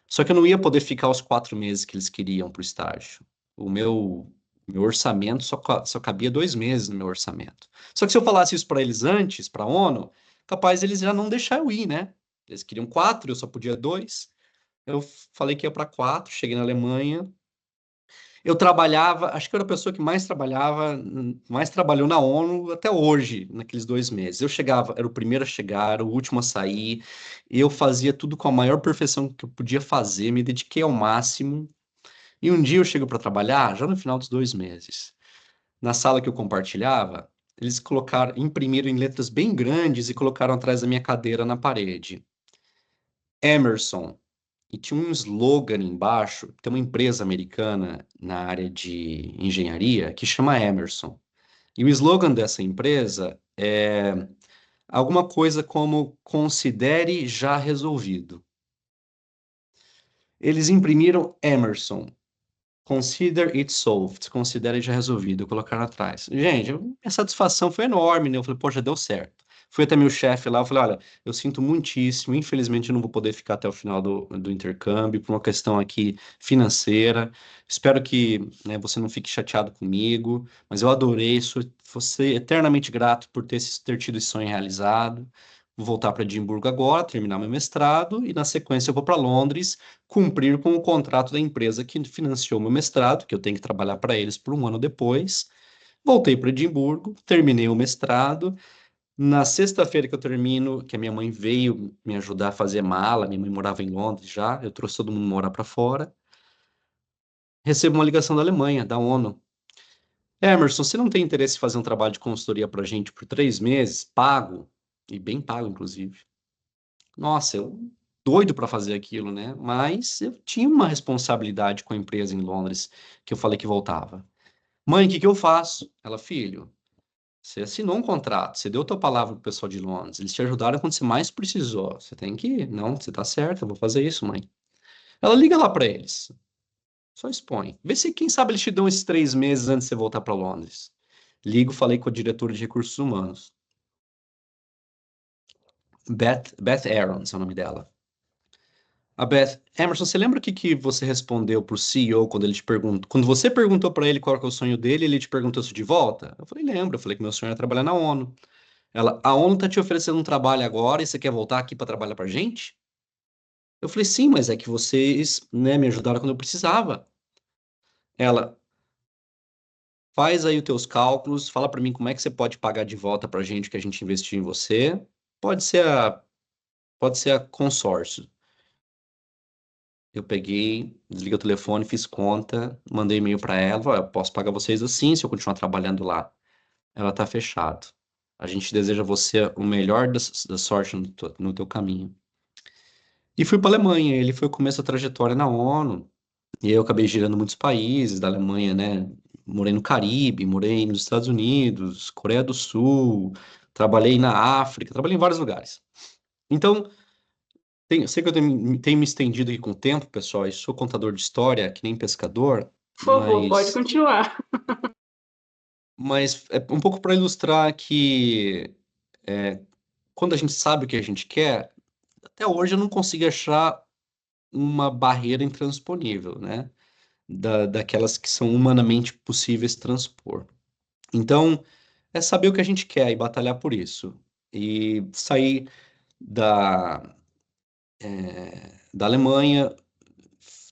Só que eu não ia poder ficar os 4 meses que eles queriam para o estágio. O meu orçamento só cabia 2 meses no meu orçamento. Só que se eu falasse isso para eles antes, para a ONU, capaz eles já não deixar eu ir, né? Eles queriam 4, eu só podia 2. Eu falei que ia para 4, cheguei na Alemanha. Eu trabalhava, acho que eu era a pessoa que mais trabalhava, mais trabalhou na ONU até hoje, naqueles 2 meses. Eu chegava, era o primeiro a chegar, o último a sair, e eu fazia tudo com a maior perfeição que eu podia fazer, me dediquei ao máximo. E um dia eu chego para trabalhar, já no final dos 2 meses. Na sala que eu compartilhava, eles colocaram, imprimiram em letras bem grandes e colocaram atrás da minha cadeira na parede. Emerson. E tinha um slogan embaixo, tem uma empresa americana na área de engenharia que chama Emerson. E o slogan dessa empresa é alguma coisa como considere já resolvido. Eles imprimiram Emerson. Consider it solved. Considere já resolvido. Colocaram atrás. Gente, a satisfação foi enorme, né? Eu falei, poxa, deu certo. Fui até meu chefe lá, eu falei, olha, eu sinto muitíssimo, infelizmente eu não vou poder ficar até o final do intercâmbio, por uma questão aqui financeira. Espero que, né, você não fique chateado comigo, mas eu adorei, vou ser eternamente grato por ter tido esse sonho realizado. Vou voltar para Edimburgo agora, terminar meu mestrado, e na sequência eu vou para Londres cumprir com o contrato da empresa que financiou meu mestrado, que eu tenho que trabalhar para eles por um ano depois. Voltei para Edimburgo, terminei o mestrado. Na sexta-feira que eu termino, que a minha mãe veio me ajudar a fazer mala, minha mãe morava em Londres já, eu trouxe todo mundo morar para fora. Recebo uma ligação da Alemanha, da ONU. Emerson, você não tem interesse em fazer um trabalho de consultoria para a gente por 3 meses, pago, e bem pago, inclusive? Nossa, eu doido para fazer aquilo, né? Mas eu tinha uma responsabilidade com a empresa em Londres que eu falei que voltava. Mãe, o que que eu faço? Ela, filho, você assinou um contrato, você deu tua palavra pro pessoal de Londres, eles te ajudaram quando você mais precisou. Você tem que ir. Não, você tá certo, eu vou fazer isso, mãe. Ela liga lá para eles. Só expõe. Vê se, quem sabe, eles te dão esses 3 meses antes de você voltar para Londres. Ligo, falei com a diretora de recursos humanos. Beth Aarons é o nome dela. A Beth, Emerson, você lembra o que que você respondeu pro CEO quando ele te perguntou? Quando você perguntou para ele qual que é o sonho dele, ele te perguntou isso de volta? Eu falei, lembro. Eu falei que meu sonho era trabalhar na ONU. Ela, a ONU tá te oferecendo um trabalho agora e você quer voltar aqui para trabalhar pra gente? Eu falei, sim, mas é que vocês, né, me ajudaram quando eu precisava. Ela, faz aí os teus cálculos, fala para mim como é que você pode pagar de volta pra gente que a gente investiu em você. Pode ser a, pode ser a consórcio. Eu peguei, desliguei o telefone, fiz conta, mandei e-mail para ela, falei, eu posso pagar vocês assim se eu continuar trabalhando lá. Ela tá fechado. A gente deseja você o melhor da sorte no teu caminho. E fui para a Alemanha. Ele foi o começo da trajetória na ONU. E aí eu acabei girando muitos países da Alemanha, né? Morei no Caribe, morei nos Estados Unidos, Coreia do Sul, trabalhei na África, trabalhei em vários lugares. Então, sei que eu tenho me estendido aqui com o tempo, pessoal, e sou contador de história, que nem pescador, Por favor, pode continuar. mas é um pouco para ilustrar que quando a gente sabe o que a gente quer, até hoje eu não consigo achar uma barreira intransponível, né? Daquelas que são humanamente possíveis transpor. Então, é saber o que a gente quer e batalhar por isso. E sair da, da Alemanha,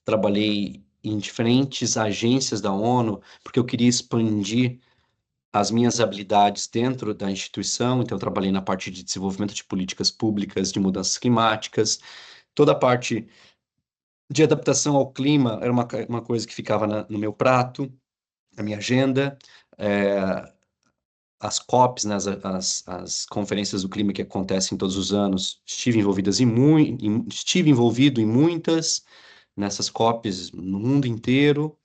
trabalhei em diferentes agências da ONU, porque eu queria expandir as minhas habilidades dentro da instituição. Então, eu trabalhei na parte de desenvolvimento de políticas públicas de mudanças climáticas, toda a parte de adaptação ao clima era uma coisa que ficava no meu prato, na minha agenda. É, as COPs, né, as conferências do clima que acontecem todos os anos, estive envolvido em muitas nessas COPs no mundo inteiro.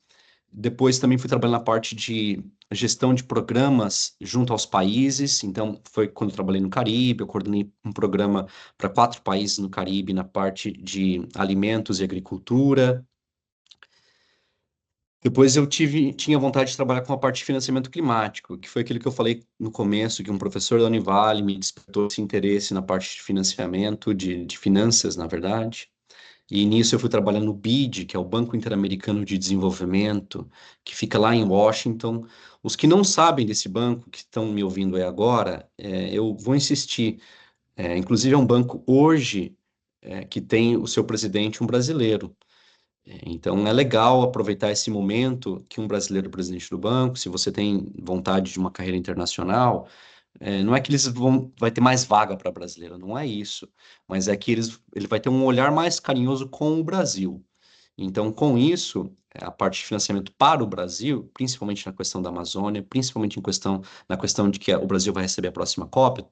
Depois também fui trabalhar na parte de gestão de programas junto aos países. Então, foi quando eu trabalhei no Caribe, eu coordenei um programa para 4 países no Caribe na parte de alimentos e agricultura. Depois tinha vontade de trabalhar com a parte de financiamento climático, que foi aquilo que eu falei no começo, que um professor da Univale me despertou esse interesse na parte de financiamento, de finanças, na verdade. E nisso eu fui trabalhar no BID, que é o Banco Interamericano de Desenvolvimento, que fica lá em Washington. Os que não sabem desse banco, que estão me ouvindo aí agora, eu vou insistir. Inclusive é um banco hoje que tem o seu presidente um brasileiro. Então é legal aproveitar esse momento que um brasileiro é presidente do banco, se você tem vontade de uma carreira internacional, não é que vai ter mais vaga para brasileiro, não é isso, mas é que ele vai ter um olhar mais carinhoso com o Brasil. Então, com isso, a parte de financiamento para o Brasil, principalmente na questão da Amazônia, principalmente na questão de que o Brasil vai receber a próxima COP,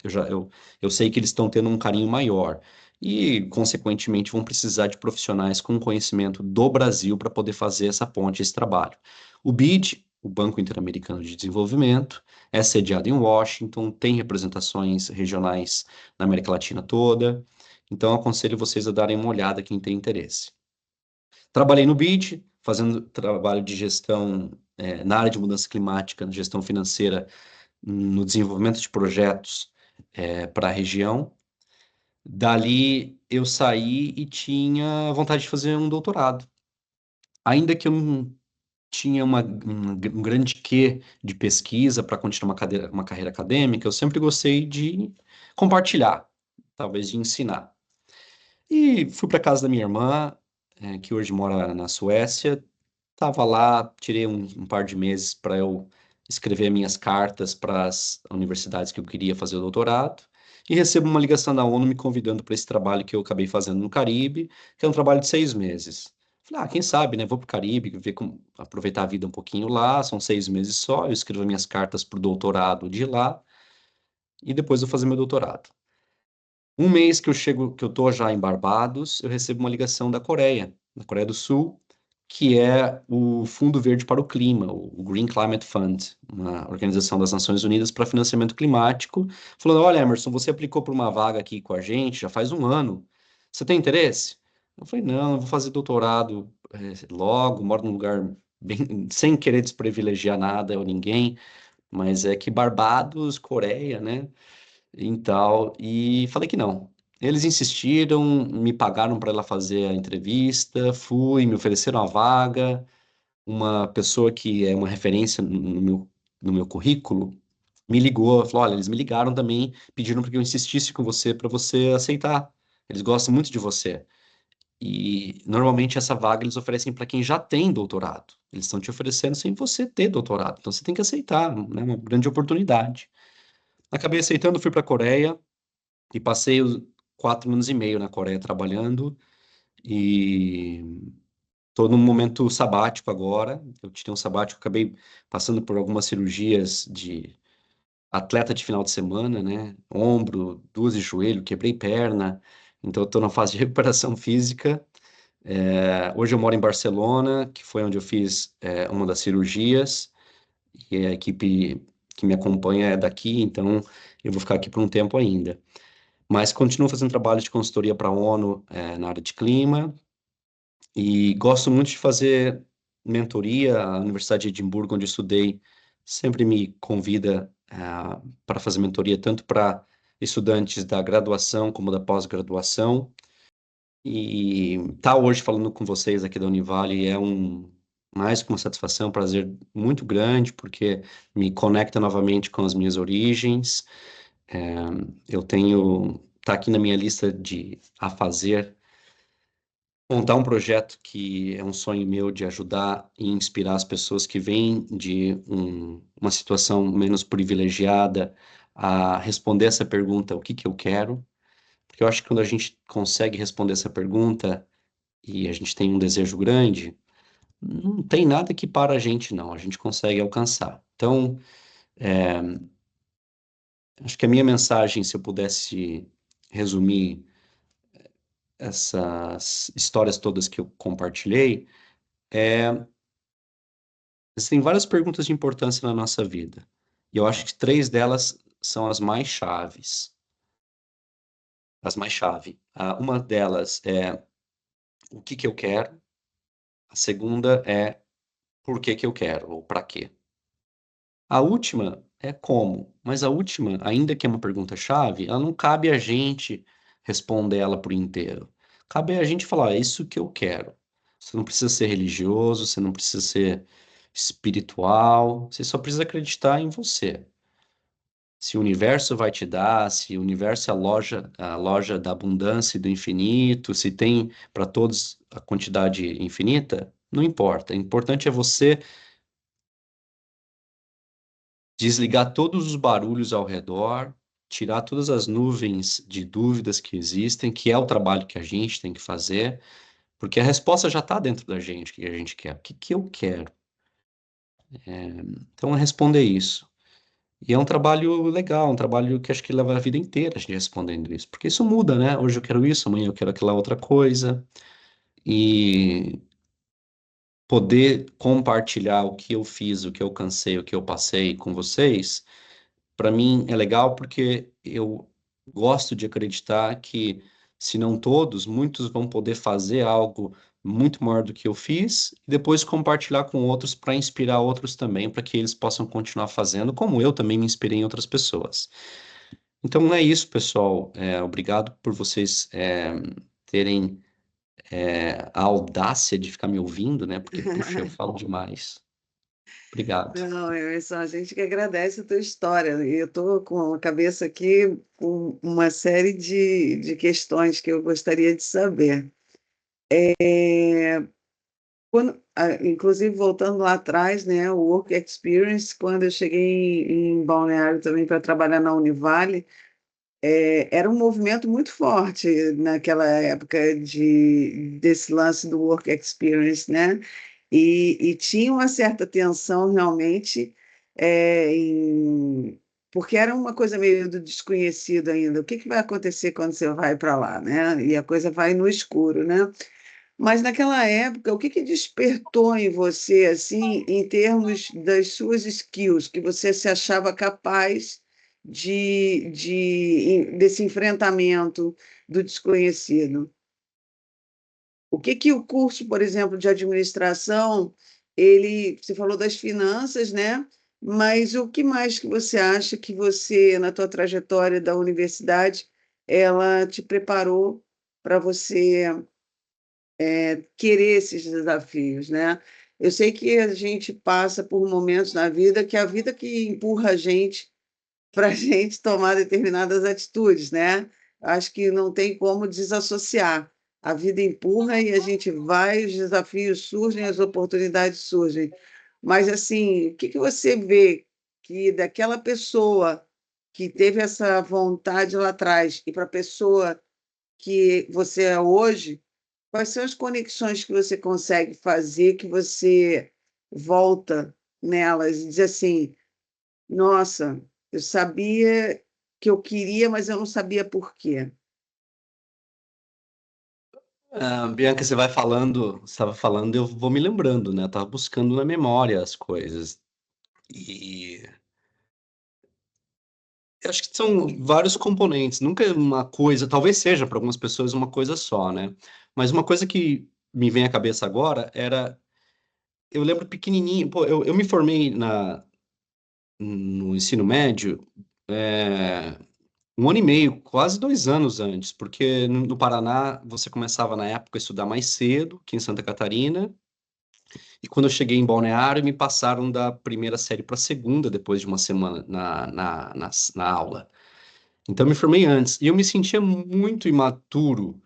eu sei que eles estão tendo um carinho maior e, consequentemente, vão precisar de profissionais com conhecimento do Brasil para poder fazer essa ponte, esse trabalho. O BID, o Banco Interamericano de Desenvolvimento, é sediado em Washington, tem representações regionais na América Latina toda, então aconselho vocês a darem uma olhada quem tem interesse. Trabalhei no BID, fazendo trabalho de gestão na área de mudança climática, na gestão financeira, no desenvolvimento de projetos para a região. Dali eu saí e tinha vontade de fazer um doutorado. Ainda que eu não tinha um grande quê de pesquisa para continuar uma carreira acadêmica, eu sempre gostei de compartilhar, talvez de ensinar. E fui para casa da minha irmã, que hoje mora na Suécia. Tava lá, tirei um par de meses para eu escrever minhas cartas para as universidades que eu queria fazer o doutorado. E recebo uma ligação da ONU me convidando para esse trabalho que eu acabei fazendo no Caribe, que é um trabalho de 6 meses. Falei, quem sabe, né? Vou para o Caribe, aproveitar a vida um pouquinho lá. São 6 meses só. Eu escrevo minhas cartas para o doutorado de lá e depois eu fazer meu doutorado. Um mês que eu tô já em Barbados, eu recebo uma ligação da Coreia do Sul, que é o Fundo Verde para o Clima, o Green Climate Fund, uma organização das Nações Unidas para financiamento climático, falando: olha, Emerson, você aplicou para uma vaga aqui com a gente já faz um ano. Você tem interesse? Eu falei: não, eu vou fazer doutorado logo, moro num lugar bem, sem querer desprivilegiar nada ou ninguém, mas é que Barbados, Coreia, né? E falei que não. Eles insistiram, me pagaram para ela fazer a entrevista, fui, me ofereceram a vaga. Uma pessoa que é uma referência no meu currículo me ligou, falou: olha, eles me ligaram também, pediram para que eu insistisse com você para você aceitar. Eles gostam muito de você. E normalmente essa vaga eles oferecem para quem já tem doutorado. Eles estão te oferecendo sem você ter doutorado. Então você tem que aceitar, né? Uma grande oportunidade. Acabei aceitando, fui para a Coreia e passei os 4 anos e meio na Coreia trabalhando e estou num momento sabático agora. Eu tirei um sabático, acabei passando por algumas cirurgias de atleta de final de semana, né? Ombro, duas de joelho, quebrei perna. Então, eu estou na fase de recuperação física. Hoje eu moro em Barcelona, que foi onde eu fiz uma das cirurgias, e a equipe que me acompanha é daqui, então eu vou ficar aqui por um tempo ainda. Mas continuo fazendo trabalho de consultoria para a ONU, na área de clima, e gosto muito de fazer mentoria. A Universidade de Edimburgo, onde eu estudei, sempre me convida para fazer mentoria, tanto para estudantes da graduação como da pós-graduação. E estar hoje falando com vocês aqui da Univale é mais que uma satisfação, um prazer muito grande, porque me conecta novamente com as minhas origens. É, eu tenho, tá aqui na minha lista de a fazer, montar um projeto que é um sonho meu de ajudar e inspirar as pessoas que vêm de uma situação menos privilegiada a responder essa pergunta: o que que eu quero? Porque eu acho que quando a gente consegue responder essa pergunta e a gente tem um desejo grande, não tem nada que para a gente, não. A gente consegue alcançar. Então, acho que a minha mensagem, se eu pudesse resumir essas histórias todas que eu compartilhei, é: existem várias perguntas de importância na nossa vida. E eu acho que 3 delas são as mais chaves. As mais chave. Uma delas é: o que que eu quero? A segunda é: por que que eu quero? Ou para quê? A última é como, mas a última, ainda que é uma pergunta-chave, ela não cabe a gente responder ela por inteiro. Cabe a gente falar: é isso que eu quero. Você não precisa ser religioso, você não precisa ser espiritual, você só precisa acreditar em você. Se o universo vai te dar, se o universo é a loja da abundância e do infinito, se tem para todos a quantidade infinita, não importa. O importante é você desligar todos os barulhos ao redor, tirar todas as nuvens de dúvidas que existem, que é o trabalho que a gente tem que fazer, porque a resposta já está dentro da gente, o que a gente quer. O que que eu quero? Então, é responder isso. E é um trabalho legal, um trabalho que acho que leva a vida inteira a gente respondendo isso, porque isso muda, né? Hoje eu quero isso, amanhã eu quero aquela outra coisa, e poder compartilhar o que eu fiz, o que eu cansei, o que eu passei com vocês. Para mim é legal porque eu gosto de acreditar que, se não todos, muitos vão poder fazer algo muito maior do que eu fiz e depois compartilhar com outros para inspirar outros também, para que eles possam continuar fazendo, como eu também me inspirei em outras pessoas. Então é isso, pessoal. Obrigado por vocês terem a audácia de ficar me ouvindo, né? Porque, puxa, eu falo demais. Obrigado. Não, Emerson, a gente que agradece a tua história. E eu estou com a cabeça aqui com uma série de questões que eu gostaria de saber. Inclusive, voltando lá atrás, né, o Work Experience, quando eu cheguei em Balneário também para trabalhar na Univale, era um movimento muito forte naquela época desse lance do Work Experience, né? E tinha uma certa tensão realmente, porque era uma coisa meio do desconhecido ainda. O que que vai acontecer quando você vai para lá, né? E a coisa vai no escuro, né? Mas naquela época, o que que despertou em você, assim, em termos das suas skills, que você se achava capaz desse enfrentamento do desconhecido? O que que o curso, por exemplo, de administração, você falou das finanças, né? Mas o que mais que você acha que você, na tua trajetória da universidade, ela te preparou para você querer esses desafios, né? Eu sei que a gente passa por momentos na vida que a vida que empurra a gente para a gente tomar determinadas atitudes, né? Acho que não tem como desassociar. A vida empurra e a gente vai, os desafios surgem, as oportunidades surgem. Mas, assim, o que que você vê que daquela pessoa que teve essa vontade lá atrás e para a pessoa que você é hoje, quais são as conexões que você consegue fazer que você volta nelas e diz assim: nossa, eu sabia que eu queria, mas eu não sabia por quê. Bianca, você estava falando, eu vou me lembrando, né? Eu estava buscando na memória as coisas. E eu acho que são vários componentes, nunca é uma coisa, talvez seja para algumas pessoas uma coisa só, né? Mas uma coisa que me vem à cabeça agora era, eu lembro pequenininho, pô, eu me formei no ensino médio, é, um ano e meio, quase 2 anos antes, porque no Paraná você começava na época a estudar mais cedo, que em Santa Catarina, e quando eu cheguei em Balneário, me passaram da primeira série para a segunda, depois de uma semana na aula. Então, eu me formei antes. E eu me sentia muito imaturo,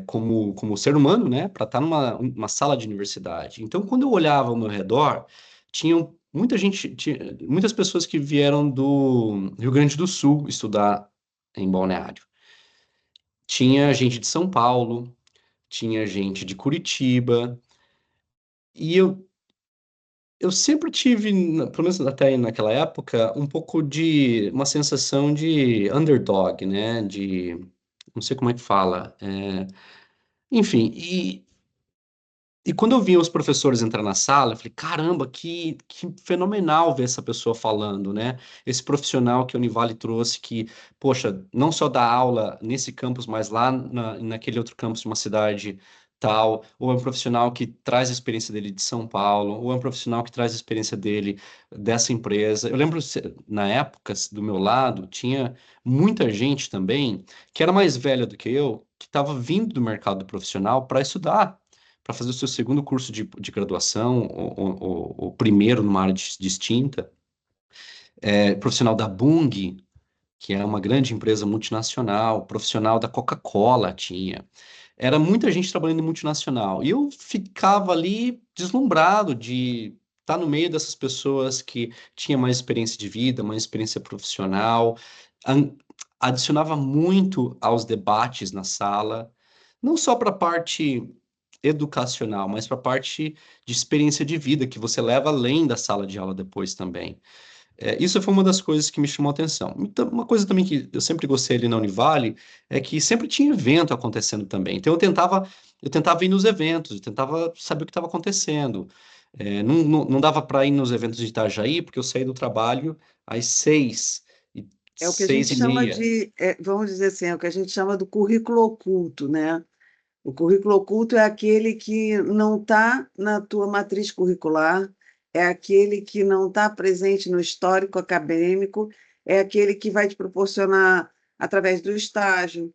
como ser humano, né, para estar numa sala de universidade. Então, quando eu olhava ao meu redor, tinham muitas pessoas que vieram do Rio Grande do Sul estudar em Balneário. Tinha gente de São Paulo, tinha gente de Curitiba, e eu sempre tive, pelo menos até aí naquela época, um pouco de uma sensação de underdog, né? Não sei como é que fala. Enfim, e quando eu via os professores entrar na sala, eu falei, caramba, que fenomenal ver essa pessoa falando, né? Esse profissional que a Univale trouxe, que, poxa, não só dá aula nesse campus, mas lá naquele outro campus de uma cidade tal, ou é um profissional que traz a experiência dele de São Paulo, ou é um profissional que traz a experiência dele dessa empresa. Eu lembro, na época, do meu lado, tinha muita gente também que era mais velha do que eu, que estava vindo do mercado profissional para estudar, para fazer o seu segundo curso de graduação, ou primeiro numa área distinta, profissional da Bung, que é uma grande empresa multinacional, profissional da Coca-Cola tinha. Era muita gente trabalhando em multinacional. E eu ficava ali deslumbrado de estar no meio dessas pessoas que tinham mais experiência de vida, mais experiência profissional, an- adicionava muito aos debates na sala, não só para a parte educacional, mas para a parte de experiência de vida que você leva além da sala de aula depois também. Isso foi uma das coisas que me chamou a atenção. Então, uma coisa também que eu sempre gostei ali na Univale é que sempre tinha evento acontecendo também. Então eu tentava ir nos eventos, eu tentava saber o que estava acontecendo. Não dava para ir nos eventos de Itajaí, porque eu saí do trabalho às 6, e É o que a gente seis e chama meia. de, vamos dizer assim, é o que a gente chama do currículo oculto, né? O currículo oculto é aquele que não está na tua matriz curricular, é aquele que não está presente no histórico acadêmico, é aquele que vai te proporcionar, através do estágio,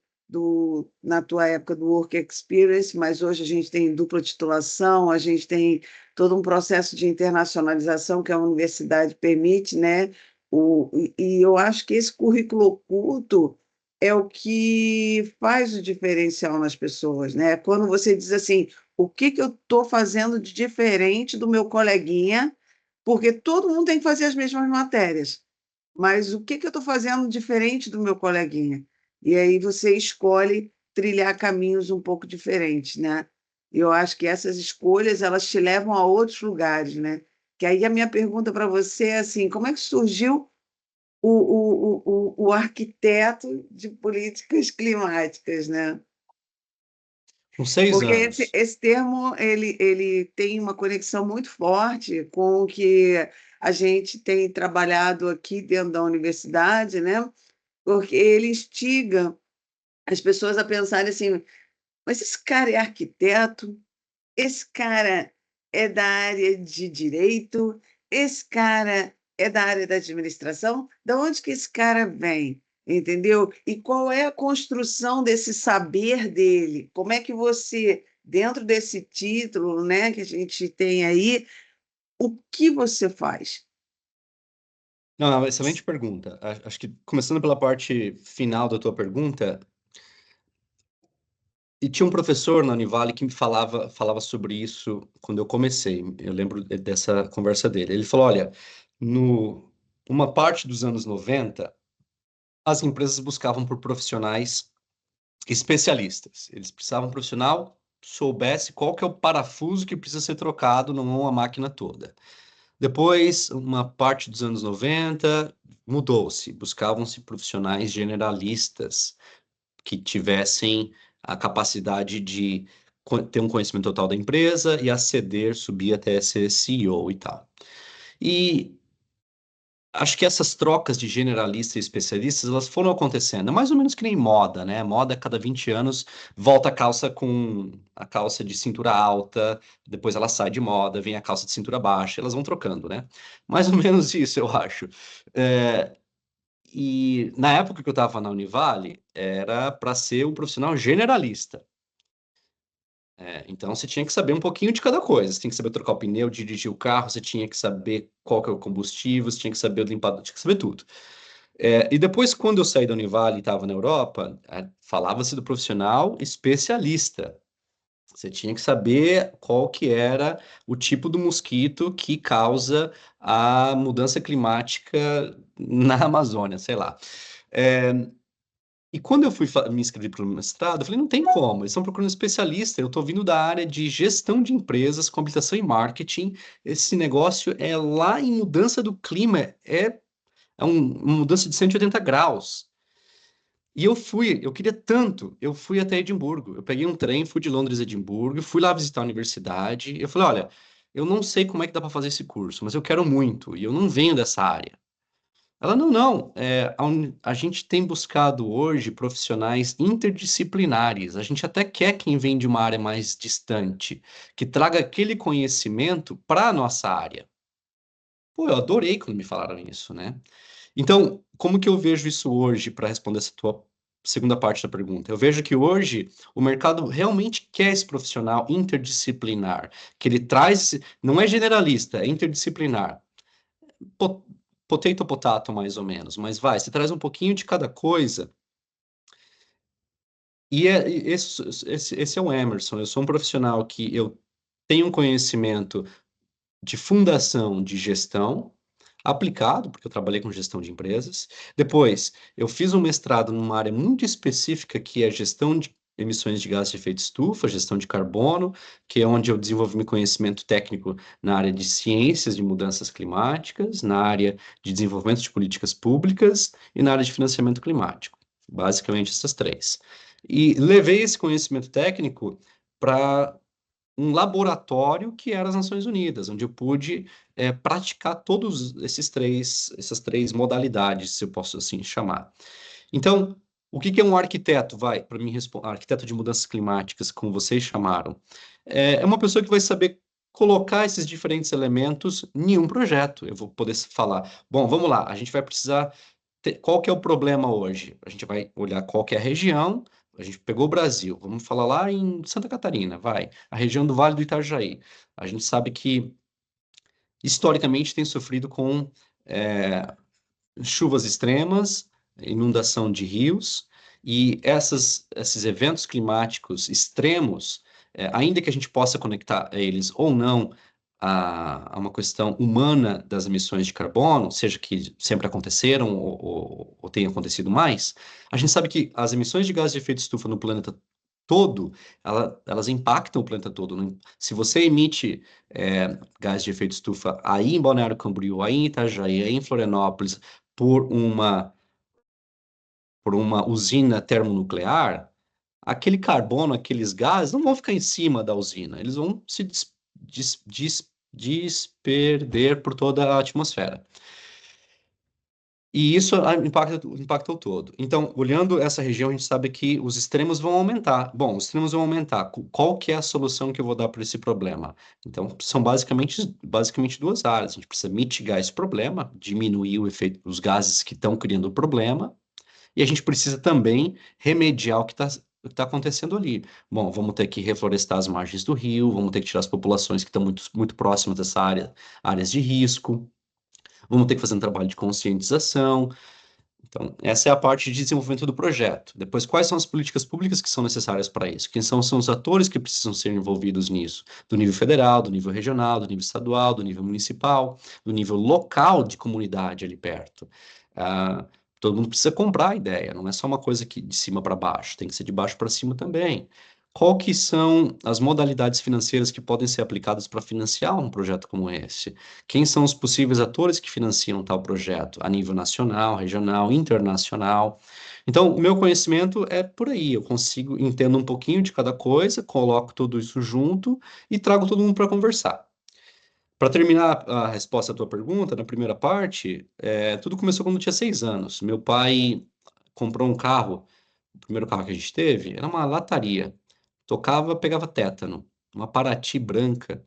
na tua época do Work Experience, mas hoje a gente tem dupla titulação, a gente tem todo um processo de internacionalização que a universidade permite, né? E eu acho que esse currículo oculto é o que faz o diferencial nas pessoas, né? Quando você diz assim, o que que eu estou fazendo de diferente do meu coleguinha, porque todo mundo tem que fazer as mesmas matérias, mas o que que eu estou fazendo diferente do meu coleguinha? E aí você escolhe trilhar caminhos um pouco diferentes, né? E eu acho que essas escolhas, elas te levam a outros lugares, né? Que aí a minha pergunta para você é assim, como é que surgiu o arquiteto de políticas climáticas, né? Com seis Porque esse, anos. esse termo ele tem uma conexão muito forte com o que a gente tem trabalhado aqui dentro da universidade, né? Porque ele instiga as pessoas a pensarem assim, mas esse cara é arquiteto, esse cara é da área de direito, esse cara é da área da administração, da onde que esse cara vem? Entendeu? E qual é a construção desse saber dele? Como é que você, dentro desse título, né, que a gente tem aí, o que você faz? Não, não, excelente pergunta. Acho que começando pela parte final da tua pergunta, e tinha um professor na Univale que me falava sobre isso quando eu comecei. Eu lembro dessa conversa dele. Ele falou: olha, no uma parte dos anos 90, as empresas buscavam por profissionais especialistas. Eles precisavam de um profissional que soubesse qual que é o parafuso que precisa ser trocado, não a máquina toda. Depois, uma parte dos anos 90, mudou-se. Buscavam-se profissionais generalistas que tivessem a capacidade de ter um conhecimento total da empresa e ascender, subir até ser CEO e tal. E acho que essas trocas de generalistas e especialistas, elas foram acontecendo. É mais ou menos que nem moda, né? Moda, a cada 20 anos, volta a calça com a calça de cintura alta, depois ela sai de moda, vem a calça de cintura baixa, elas vão trocando, né? Mais ou menos isso, eu acho. E na época que eu estava na Univale, era para ser um profissional generalista. Então você tinha que saber um pouquinho de cada coisa. Você tinha que saber trocar o pneu, dirigir o carro, você tinha que saber qual que é o combustível, você tinha que saber o limpador, tinha que saber tudo. E depois, quando eu saí da Univale e estava na Europa, falava-se do profissional especialista. Você tinha que saber qual que era o tipo do mosquito que causa a mudança climática na Amazônia, sei lá. E quando eu fui me inscrever para o mestrado, eu falei, não tem como, eles estão procurando especialista, eu estou vindo da área de gestão de empresas, com habilitação em marketing, esse negócio é lá em mudança do clima, uma mudança de 180 graus. E eu queria tanto, eu fui até Edimburgo, eu peguei um trem, fui de Londres a Edimburgo, fui lá visitar a universidade, eu falei, olha, eu não sei como é que dá para fazer esse curso, mas eu quero muito, e eu não venho dessa área. Ela, não, a gente tem buscado hoje profissionais interdisciplinares. A gente até quer quem vem de uma área mais distante, que traga aquele conhecimento para a nossa área. Pô, eu adorei quando me falaram isso, né? Então, como que eu vejo isso hoje, para responder essa tua segunda parte da pergunta? Eu vejo que hoje o mercado realmente quer esse profissional interdisciplinar, que ele traz, não é generalista, é interdisciplinar. Potato, potato, mais ou menos, mas você traz um pouquinho de cada coisa. E esse é o Emerson. Eu sou um profissional que eu tenho um conhecimento de fundação de gestão aplicado, porque eu trabalhei com gestão de empresas. Depois, eu fiz um mestrado numa área muito específica, que é gestão de emissões de gases de efeito estufa, gestão de carbono, que é onde eu desenvolvi meu conhecimento técnico na área de ciências de mudanças climáticas, na área de desenvolvimento de políticas públicas e na área de financiamento climático. Basicamente essas três. E levei esse conhecimento técnico para um laboratório que era as Nações Unidas, onde eu pude praticar todos essas três modalidades, se eu posso assim chamar. Então, o que é um arquiteto? Para mim, arquiteto de mudanças climáticas, como vocês chamaram, é uma pessoa que vai saber colocar esses diferentes elementos em um projeto. Eu vou poder falar, bom, vamos lá, a gente vai precisar qual que é o problema hoje? A gente vai olhar qual que é a região. A gente pegou o Brasil, vamos falar lá em Santa Catarina, a região do Vale do Itajaí. A gente sabe que, historicamente, tem sofrido com chuvas extremas, inundação de rios, e esses eventos climáticos extremos, ainda que a gente possa conectar eles ou não a uma questão humana das emissões de carbono, seja que sempre aconteceram ou tenha acontecido mais, a gente sabe que as emissões de gases de efeito estufa no planeta todo, elas impactam o planeta todo. Se você emite gás de efeito estufa aí em Balneário Camboriú, aí em Itajaí, aí em Florianópolis, por uma usina termonuclear, aquele carbono, aqueles gases não vão ficar em cima da usina, eles vão se disperder por toda a atmosfera. E isso impacta o todo. Então, olhando essa região, a gente sabe que os extremos vão aumentar. Bom, os extremos vão aumentar. Qual que é a solução que eu vou dar para esse problema? Então, são basicamente duas áreas. A gente precisa mitigar esse problema, diminuir o efeito dos gases que estão criando o problema, e a gente precisa também remediar o que está acontecendo ali. Bom, vamos ter que reflorestar as margens do rio, vamos ter que tirar as populações que estão muito, muito próximas dessa área, áreas de risco. Vamos ter que fazer um trabalho de conscientização. Então, essa é a parte de desenvolvimento do projeto. Depois, quais são as políticas públicas que são necessárias para isso? Quem são os atores que precisam ser envolvidos nisso? Do nível federal, do nível regional, do nível estadual, do nível municipal, do nível local de comunidade ali perto. Todo mundo precisa comprar a ideia, não é só uma coisa que de cima para baixo, tem que ser de baixo para cima também. qual que são as modalidades financeiras que podem ser aplicadas para financiar um projeto como esse? Quem são os possíveis atores que financiam tal projeto, a nível nacional, regional, internacional? Então, o meu conhecimento é por aí, eu consigo, entendo um pouquinho de cada coisa, coloco tudo isso junto e trago todo mundo para conversar. Para terminar a resposta à tua pergunta, na primeira parte, tudo começou quando eu tinha 6 anos. Meu pai comprou um carro, o primeiro carro que a gente teve, era uma lataria. Tocava, pegava tétano, uma Paraty branca.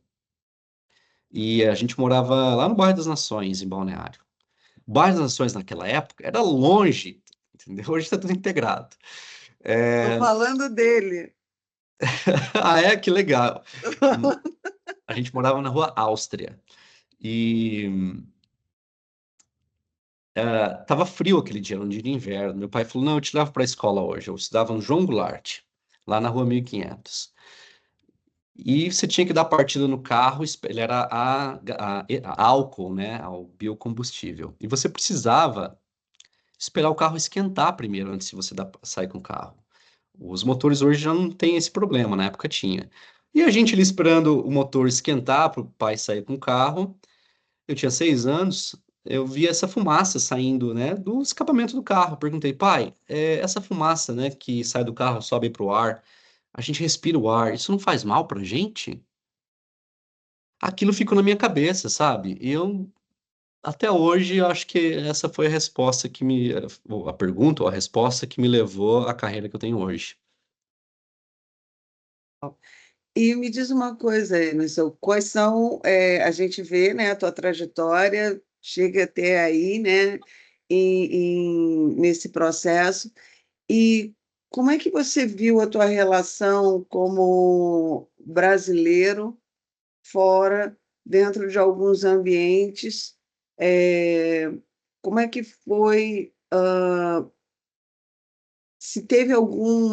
E a gente morava lá no bairro das Nações, em Balneário. O bairro das Nações naquela época era longe, entendeu? Hoje está tudo integrado. Estou falando dele. Ah, é? Que legal. A gente morava na Rua Áustria. E tava frio aquele dia, era um dia de inverno. Meu pai falou: não, eu te levo para a escola hoje. Eu estudava no João Goulart, lá na Rua 1500. E você tinha que dar partida no carro, ele era a álcool, né, ao biocombustível. E você precisava esperar o carro esquentar primeiro, antes de você sair com o carro. Os motores hoje já não tem esse problema, na época tinha. E a gente ali esperando o motor esquentar para o pai sair com o carro. Eu tinha 6 anos, eu vi essa fumaça saindo, né, do escapamento do carro. Perguntei: pai, essa fumaça, né, que sai do carro, sobe para o ar, a gente respira o ar, isso não faz mal pra gente? Aquilo ficou na minha cabeça, sabe? E eu, até hoje, eu acho que essa foi a resposta ou a pergunta ou a resposta que me levou à carreira que eu tenho hoje. E me diz uma coisa, Emerson, quais são, a gente vê, né, a tua trajetória, chega até aí, né, nesse processo, e como é que você viu a tua relação como brasileiro fora, dentro de alguns ambientes? É, como é que foi, se teve algum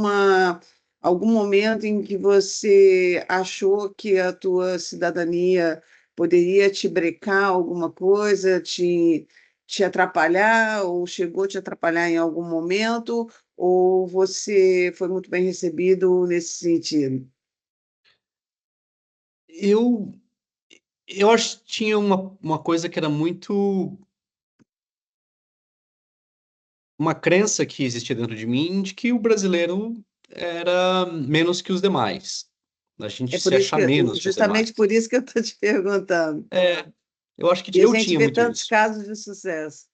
momento em que você achou que a tua cidadania poderia te brecar alguma coisa, te atrapalhar, ou chegou a te atrapalhar em algum momento, ou você foi muito bem recebido nesse sentido? Eu, eu acho que tinha uma coisa que era muito. Uma crença que existia dentro de mim de que o brasileiro era menos que os demais. A gente É por se isso achar que, menos que os justamente demais. por isso que eu estou te perguntando. É, eu acho que E a eu gente tinha vê muito tantos isso. casos de sucesso.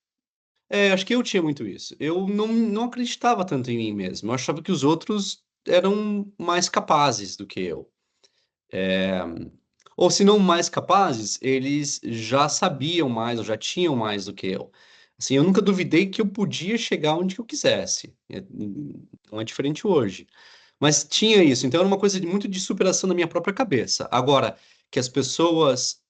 Acho que eu tinha muito isso. Eu não acreditava tanto em mim mesmo. Eu achava que os outros eram mais capazes do que eu. Ou se não mais capazes, eles já sabiam mais, ou já tinham mais do que eu. Assim, eu nunca duvidei que eu podia chegar onde que eu quisesse. Não é diferente hoje. Mas tinha isso, então era uma coisa muito de superação na minha própria cabeça. Agora, que as pessoas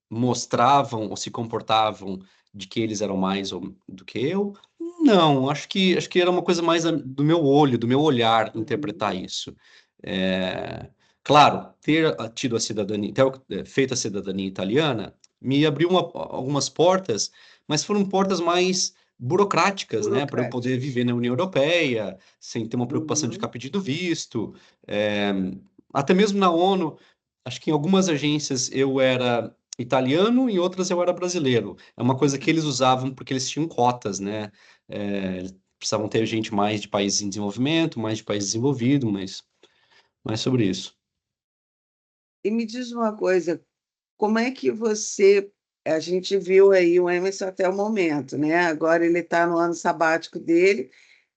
mostravam ou se comportavam de que eles eram mais do que eu, não, acho que era uma coisa mais do meu olho, do meu olhar interpretar Uhum. isso. É, claro, ter tido a cidadania, feito a cidadania italiana, me abriu algumas portas, mas foram portas mais burocráticas, né, para eu poder Burocráticas. viver na União Europeia, sem ter uma preocupação de ficar Uhum. pedindo visto, até mesmo na ONU. Acho que em algumas agências eu era italiano, em outras eu era brasileiro. É uma coisa que eles usavam porque eles tinham cotas, né? Eles precisavam ter gente mais de países em desenvolvimento, mais de país desenvolvido, mas mais sobre isso. E me diz uma coisa, como é que você. A gente viu aí o Emerson até o momento, né? Agora ele está no ano sabático dele.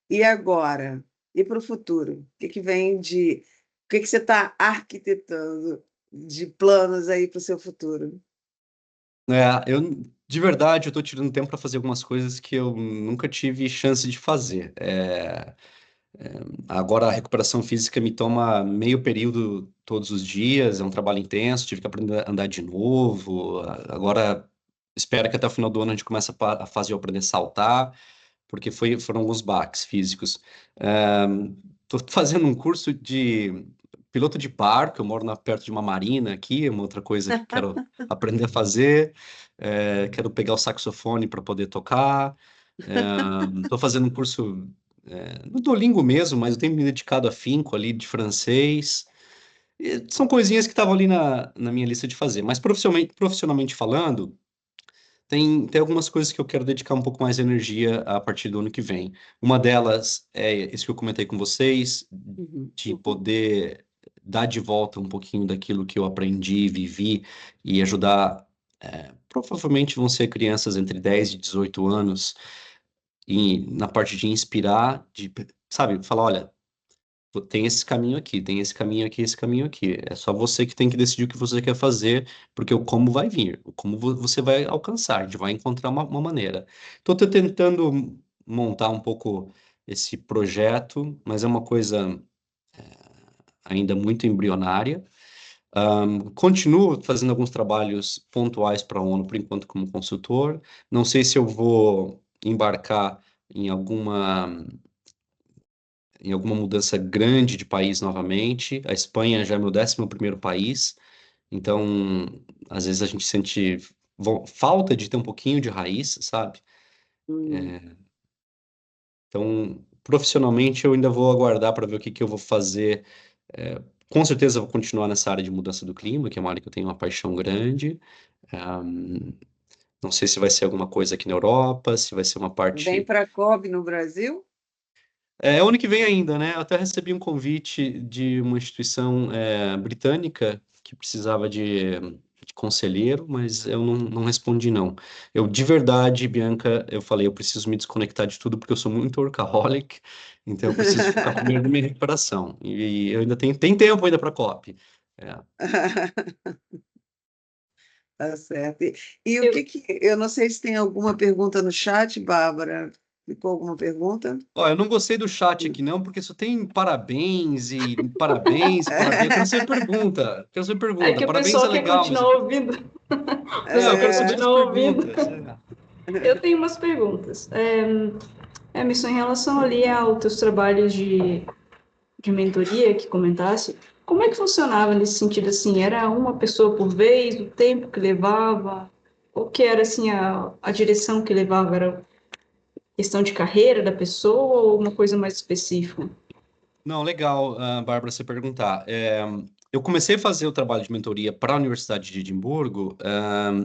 E agora? E para o futuro? O que que vem de. O que que você está arquitetando de planos aí para o seu futuro? De verdade, eu estou tirando tempo para fazer algumas coisas que eu nunca tive chance de fazer. Agora a recuperação física me toma meio período todos os dias, é um trabalho intenso, tive que aprender a andar de novo. Agora espero que até o final do ano a gente comece a fase de eu aprender a saltar, porque foram alguns baques físicos. Estou fazendo um curso de piloto de barco, eu moro perto de uma marina aqui, é uma outra coisa que quero aprender a fazer. Quero pegar o saxofone para poder tocar. Estou fazendo um curso no Duolingo mesmo, mas eu tenho me dedicado afinco ali de francês. E são coisinhas que estavam ali na minha lista de fazer. Mas profissionalmente falando, tem algumas coisas que eu quero dedicar um pouco mais de energia a partir do ano que vem. Uma delas é isso que eu comentei com vocês, Uhum. de poder dar de volta um pouquinho daquilo que eu aprendi, vivi e ajudar. Provavelmente vão ser crianças entre 10 e 18 anos, e na parte de inspirar, sabe, falar, olha, tem esse caminho aqui, tem esse caminho aqui, esse caminho aqui. É só você que tem que decidir o que você quer fazer, porque o como vai vir, o como você vai alcançar, a gente vai encontrar uma maneira. Estou tentando montar um pouco esse projeto, mas é uma coisa ainda muito embrionária. Continuo fazendo alguns trabalhos pontuais para a ONU, por enquanto, como consultor. Não sei se eu vou embarcar em alguma mudança grande de país novamente. A Espanha já é meu 11º país, então às vezes a gente sente falta de ter um pouquinho de raiz, sabe? Hum. Então, profissionalmente eu ainda vou aguardar para ver o que que eu vou fazer. É, com certeza eu vou continuar nessa área de mudança do clima, que é uma área que eu tenho uma paixão grande. Não sei se vai ser alguma coisa aqui na Europa, se vai ser uma Vem parte. para a COB no Brasil? É ano que vem ainda, né? Eu até recebi um convite de uma instituição britânica que precisava de conselheiro, mas eu não respondi, não. Eu, de verdade, Bianca, eu falei, eu preciso me desconectar de tudo porque eu sou muito workaholic, então eu preciso focar primeiro na minha recuperação. E eu ainda tem tempo ainda para a COP. É. Tá certo. E o Eu, que que... Eu não sei se tem alguma pergunta no chat, Bárbara. Ficou alguma pergunta? Ó, eu não gostei do chat aqui, não, porque só tem parabéns e parabéns e parabéns. Eu quero saber pergunta. Quero saber é pergunta. que o Parabéns é pessoal quer legal, mas continuar ouvindo. O eu pessoal quero quer saber as É, continuar ouvindo. perguntas. Eu tenho umas perguntas. Emerson, em relação ali aos teus trabalhos de mentoria que comentasse, como é que funcionava nesse sentido assim? Era uma pessoa por vez, o tempo que levava? Ou que era assim a direção que levava? Era questão de carreira da pessoa ou uma coisa mais específica? Não, legal, Bárbara, você perguntar. Eu comecei a fazer o trabalho de mentoria para a Universidade de Edimburgo,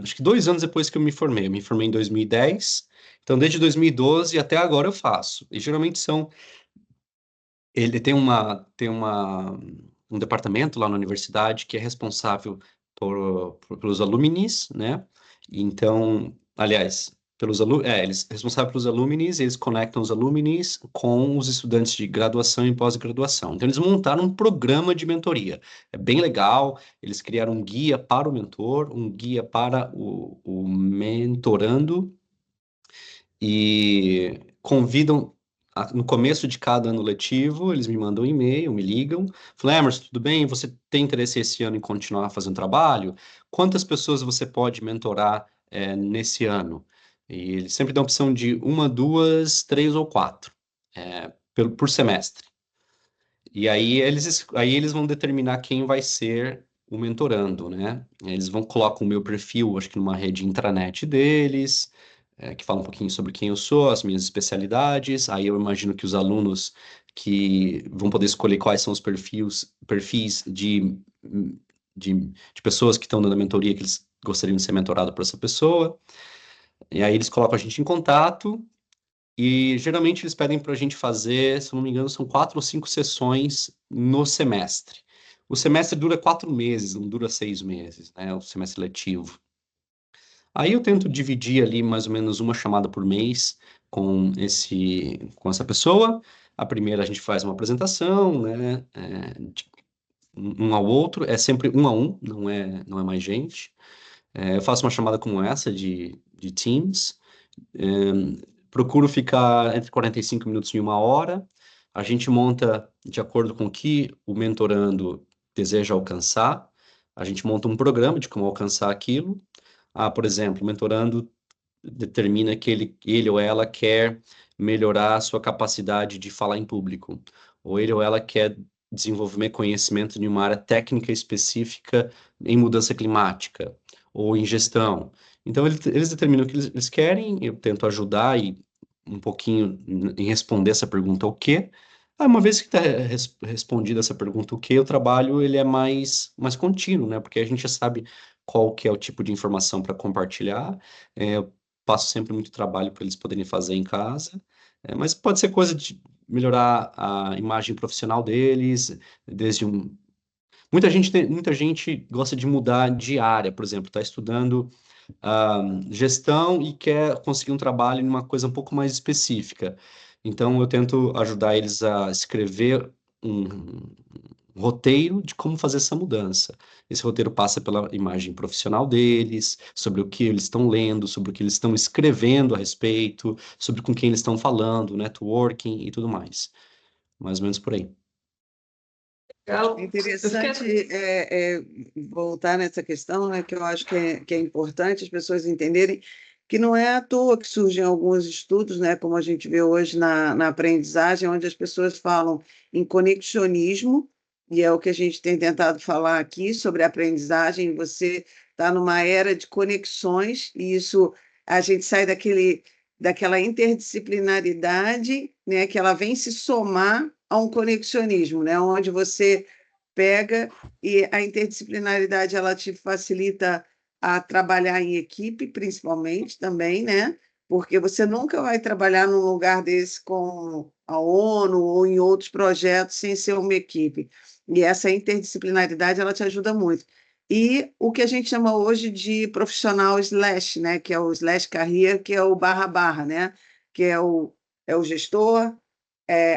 acho que 2 anos depois que eu me formei. Eu me formei em 2010, então desde 2012 até agora eu faço. E geralmente ele um departamento lá na universidade que é responsável pelos aluminis, né? Então, aliás, eles responsáveis pelos aluminis, eles conectam os aluminis com os estudantes de graduação e pós-graduação. Então, eles montaram um programa de mentoria. É bem legal. Eles criaram um guia para o mentor, um guia para o mentorando e convidam no começo de cada ano letivo, eles me mandam um e-mail, me ligam, falam, Emerson, tudo bem? Você tem interesse esse ano em continuar fazendo trabalho? Quantas pessoas você pode mentorar nesse ano? E eles sempre dão a opção de uma, duas, três ou quatro por semestre. E aí eles vão determinar quem vai ser o mentorando, né? Eles colocam o meu perfil, acho que numa rede intranet deles, que fala um pouquinho sobre quem eu sou, as minhas especialidades. Aí eu imagino que os alunos que vão poder escolher quais são os perfis de pessoas que estão dando a mentoria que eles gostariam de ser mentorado por essa pessoa. E aí eles colocam a gente em contato. E geralmente eles pedem para a gente fazer, se eu não me engano, são 4 ou 5 sessões no semestre. O semestre dura 4 meses, não dura 6 meses, né? O semestre letivo. Aí eu tento dividir ali mais ou menos uma chamada por mês com essa pessoa. A primeira a gente faz uma apresentação, né? Um ao outro, é sempre um a um, não é mais gente. Eu faço uma chamada como essa de Teams. Procuro ficar entre 45 minutos e 1 hora. A gente monta de acordo com o que o mentorando deseja alcançar. A gente monta um programa de como alcançar aquilo. Por exemplo, o mentorando determina que ele ou ela quer melhorar a sua capacidade de falar em público, ou ele ou ela quer desenvolver conhecimento de uma área técnica específica em mudança climática, ou em gestão. Então, eles determinam o que eles querem, eu tento ajudar e um pouquinho em responder essa pergunta, o quê? Uma vez que está respondida essa pergunta, o quê, o trabalho ele é mais contínuo, né? Porque a gente já sabe qual que é o tipo de informação para compartilhar. Eu passo sempre muito trabalho para eles poderem fazer em casa, mas pode ser coisa de melhorar a imagem profissional deles, desde um. Muita gente gosta de mudar de área, por exemplo, está estudando gestão e quer conseguir um trabalho em uma coisa um pouco mais específica. Então, eu tento ajudar eles a escrever um roteiro de como fazer essa mudança. Esse roteiro passa pela imagem profissional deles, sobre o que eles estão lendo, sobre o que eles estão escrevendo a respeito, sobre com quem eles estão falando, networking e tudo mais. Mais ou menos por aí. Acho que é Eu fiquei... interessante voltar nessa questão, né, que eu acho que é importante as pessoas entenderem que não é à toa que surgem alguns estudos, né, como a gente vê hoje na aprendizagem, onde as pessoas falam em conexionismo, e é o que a gente tem tentado falar aqui sobre a aprendizagem. Você está numa era de conexões, e isso a gente sai daquela interdisciplinaridade, né, que ela vem se somar a um conexionismo, né, onde você pega e a interdisciplinaridade ela te facilita a trabalhar em equipe, principalmente também, né? Porque você nunca vai trabalhar num lugar desse com a ONU ou em outros projetos sem ser uma equipe. E essa interdisciplinaridade ela te ajuda muito. E o que a gente chama hoje de profissional slash, né? Que é o slash career, que é o barra barra, né? Que é o gestor,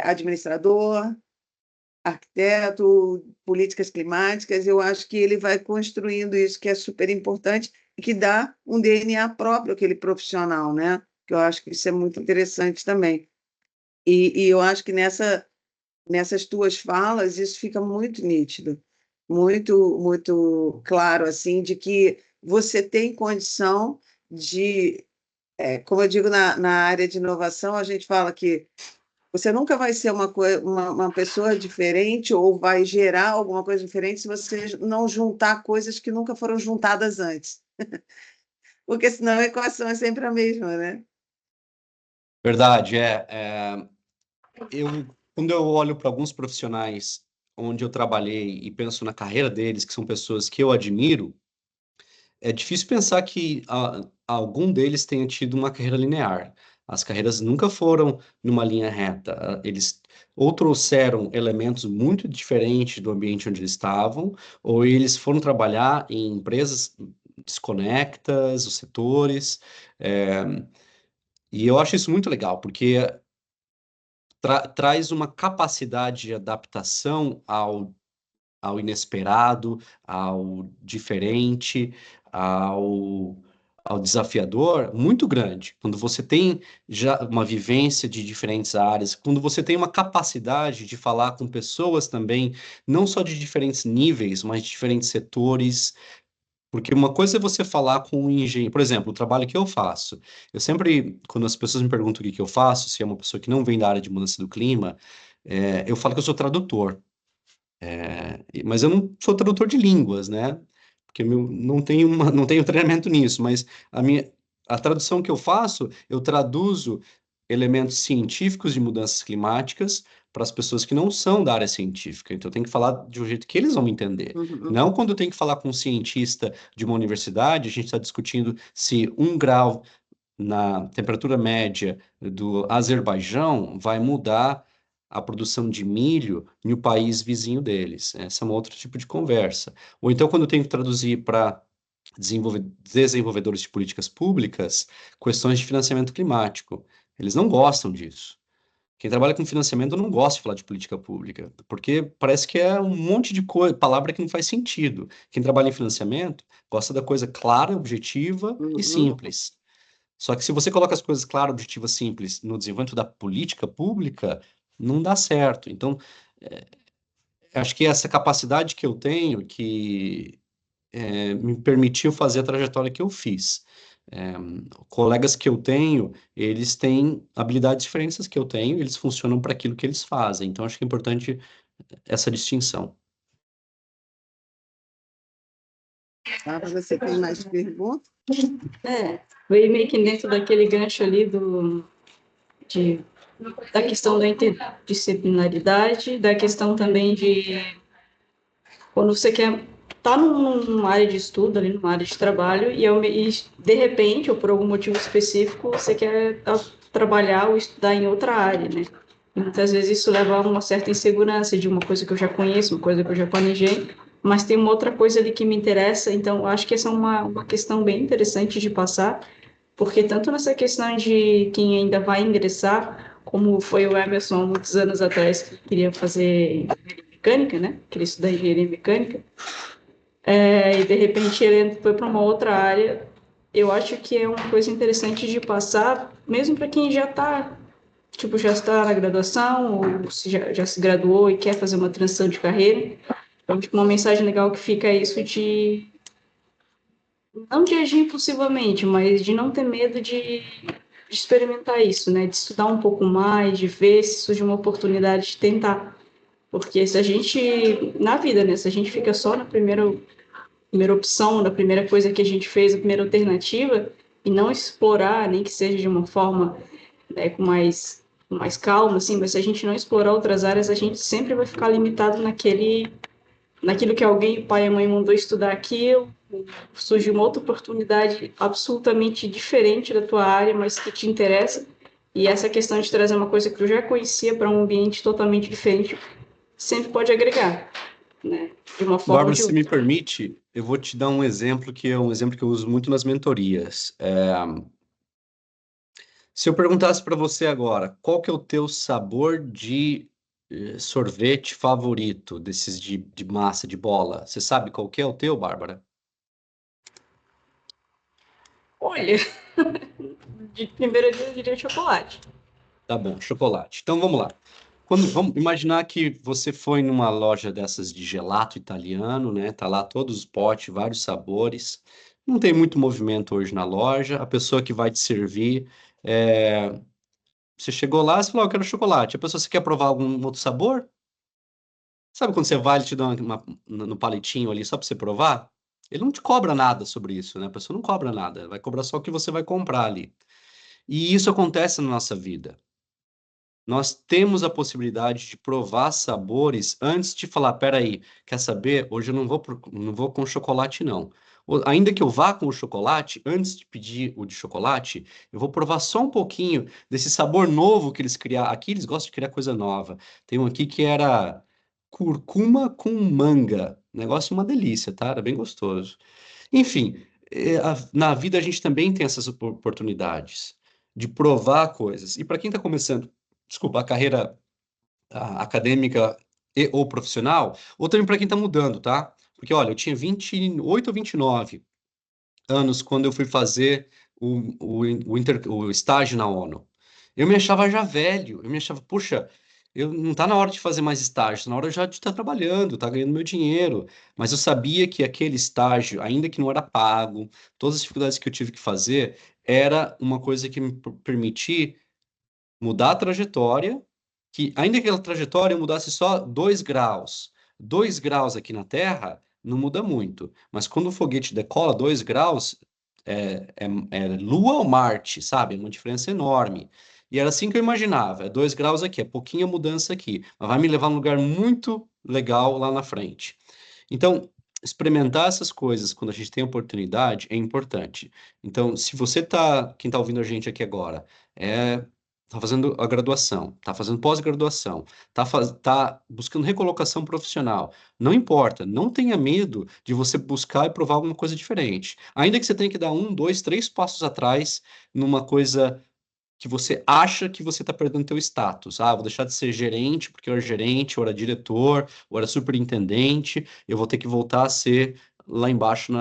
administrador, arquiteto, políticas climáticas. Eu acho que ele vai construindo isso, que é super importante e que dá um DNA próprio àquele profissional, né? Que eu acho que isso é muito interessante também. E eu acho que nessas tuas falas isso fica muito nítido, muito, muito claro, assim, de que você tem condição de, como eu digo na área de inovação, a gente fala que você nunca vai ser uma pessoa diferente ou vai gerar alguma coisa diferente se você não juntar coisas que nunca foram juntadas antes. Porque senão a equação é sempre a mesma, né? Verdade, quando eu olho para alguns profissionais onde eu trabalhei e penso na carreira deles, que são pessoas que eu admiro, é difícil pensar que algum deles tenha tido uma carreira linear. As carreiras nunca foram numa linha reta. Eles ou trouxeram elementos muito diferentes do ambiente onde eles estavam, ou eles foram trabalhar em empresas desconectas, os setores. é, e eu acho isso muito legal, porque traz uma capacidade de adaptação ao inesperado, ao diferente, ao, ao desafiador muito grande. Quando você tem já uma vivência de diferentes áreas, quando você tem uma capacidade de falar com pessoas também, não só de diferentes níveis, mas de diferentes setores. Porque uma coisa é você falar com um engenheiro, por exemplo, o trabalho que eu faço. Eu sempre, quando as pessoas me perguntam o que eu faço, se é uma pessoa que não vem da área de mudança do clima, eu falo que eu sou tradutor. Mas eu não sou tradutor de línguas, né? Porque não tenho treinamento nisso, mas a tradução que eu faço, eu traduzo elementos científicos de mudanças climáticas para as pessoas que não são da área científica. Então, eu tenho que falar de um jeito que eles vão me entender. Uhum. Não quando eu tenho que falar com um cientista de uma universidade, a gente está discutindo se 1 grau na temperatura média do Azerbaijão vai mudar a produção de milho no país vizinho deles. Essa é um outro tipo de conversa. Ou então, quando eu tenho que traduzir para desenvolvedores de políticas públicas, questões de financiamento climático. Eles não gostam disso. Quem trabalha com financiamento não gosta de falar de política pública, porque parece que é um monte de palavra que não faz sentido. Quem trabalha em financiamento gosta da coisa clara, objetiva e Uhum. simples. Só que se você coloca as coisas claras, objetivas, simples no desenvolvimento da política pública, não dá certo. Então, acho que essa capacidade que eu tenho, que me permitiu fazer a trajetória que eu fiz. É, colegas que eu tenho, eles têm habilidades diferentes das que eu tenho, eles funcionam para aquilo que eles fazem. Então, acho que é importante essa distinção. Você tem mais perguntas? Foi meio que dentro daquele gancho ali da questão da interdisciplinaridade, da questão também de quando você quer estar numa área de estudo, ali numa área de trabalho, e de repente, ou por algum motivo específico, você quer trabalhar ou estudar em outra área, né? E muitas vezes isso leva a uma certa insegurança de uma coisa que eu já conheço, uma coisa que eu já planejei, mas tem uma outra coisa ali que me interessa, então eu acho que essa é uma questão bem interessante de passar, porque tanto nessa questão de quem ainda vai ingressar, como foi o Emerson há muitos anos atrás, que queria fazer engenharia mecânica, né? Queria estudar engenharia mecânica, e de repente ele foi para uma outra área. Eu acho que é uma coisa interessante de passar, mesmo para quem já está, tipo, já está na graduação, ou se já se graduou e quer fazer uma transição de carreira. Então, tipo, uma mensagem legal que fica é isso de não de agir impulsivamente, mas de não ter medo de experimentar isso, né? De estudar um pouco mais, de ver se surge uma oportunidade de tentar. Porque se a gente, na vida, né? Se a gente fica só na primeira opção, na primeira coisa que a gente fez, a primeira alternativa, e não explorar, nem que seja de uma forma, né, com mais calma, assim, mas se a gente não explorar outras áreas, a gente sempre vai ficar limitado naquilo que alguém, o pai e a mãe mandou estudar aquilo, surge uma outra oportunidade absolutamente diferente da tua área, mas que te interessa, e essa questão de trazer uma coisa que eu já conhecia para um ambiente totalmente diferente sempre pode agregar, né? De uma forma ou Bárbara, de se me outra. permite, eu vou te dar um exemplo que é um exemplo que eu uso muito nas mentorias. Se eu perguntasse para você agora, qual que é o teu sabor de sorvete favorito, desses de massa, de bola? Você sabe qual que é o teu, Bárbara? Olha, de primeira eu diria chocolate. Tá bom, chocolate. Então vamos lá. Vamos imaginar que você foi numa loja dessas de gelato italiano, né? Tá lá todos os potes, vários sabores. Não tem muito movimento hoje na loja. A pessoa que vai te servir, você chegou lá, você falou, eu quero chocolate. A pessoa, você quer provar algum outro sabor? Sabe quando você vai, ele te dá no palitinho ali só para você provar? Ele não te cobra nada sobre isso, né? A pessoa não cobra nada, vai cobrar só o que você vai comprar ali. E isso acontece na nossa vida. Nós temos a possibilidade de provar sabores antes de falar, peraí, quer saber? Hoje eu não vou com chocolate, não. Ainda que eu vá com o chocolate, antes de pedir o de chocolate, eu vou provar só um pouquinho desse sabor novo que eles criaram. Aqui eles gostam de criar coisa nova. Tem um aqui que era curcuma com manga. Negócio uma delícia, tá? Era bem gostoso. Enfim, na vida a gente também tem essas oportunidades de provar coisas. E para quem está começando, desculpa, a carreira acadêmica e ou profissional, ou também para quem está mudando, tá? Porque, olha, eu tinha 28 ou 29 anos quando eu fui fazer o estágio na ONU. Eu me achava já velho, eu me achava, puxa, não está na hora de fazer mais estágio, está na hora já de estar trabalhando, tá ganhando meu dinheiro. Mas eu sabia que aquele estágio, ainda que não era pago, todas as dificuldades que eu tive que fazer, era uma coisa que me permitia mudar a trajetória, que ainda que aquela trajetória mudasse só 2 graus aqui na Terra, não muda muito. Mas quando o foguete decola 2 graus, é Lua ou Marte, sabe? É uma diferença enorme. E era assim que eu imaginava: 2 graus aqui, é pouquinha mudança aqui, mas vai me levar a um lugar muito legal lá na frente. Então, experimentar essas coisas quando a gente tem oportunidade é importante. Então, se você tá, quem está ouvindo a gente aqui agora, tá fazendo a graduação, tá fazendo pós-graduação, tá buscando recolocação profissional, não importa, não tenha medo de você buscar e provar alguma coisa diferente. Ainda que você tenha que dar 1, 2, 3 passos atrás numa coisa que você acha que você está perdendo teu status. Ah, vou deixar de ser gerente porque eu era gerente, ou era diretor, ou era superintendente, eu vou ter que voltar a ser lá embaixo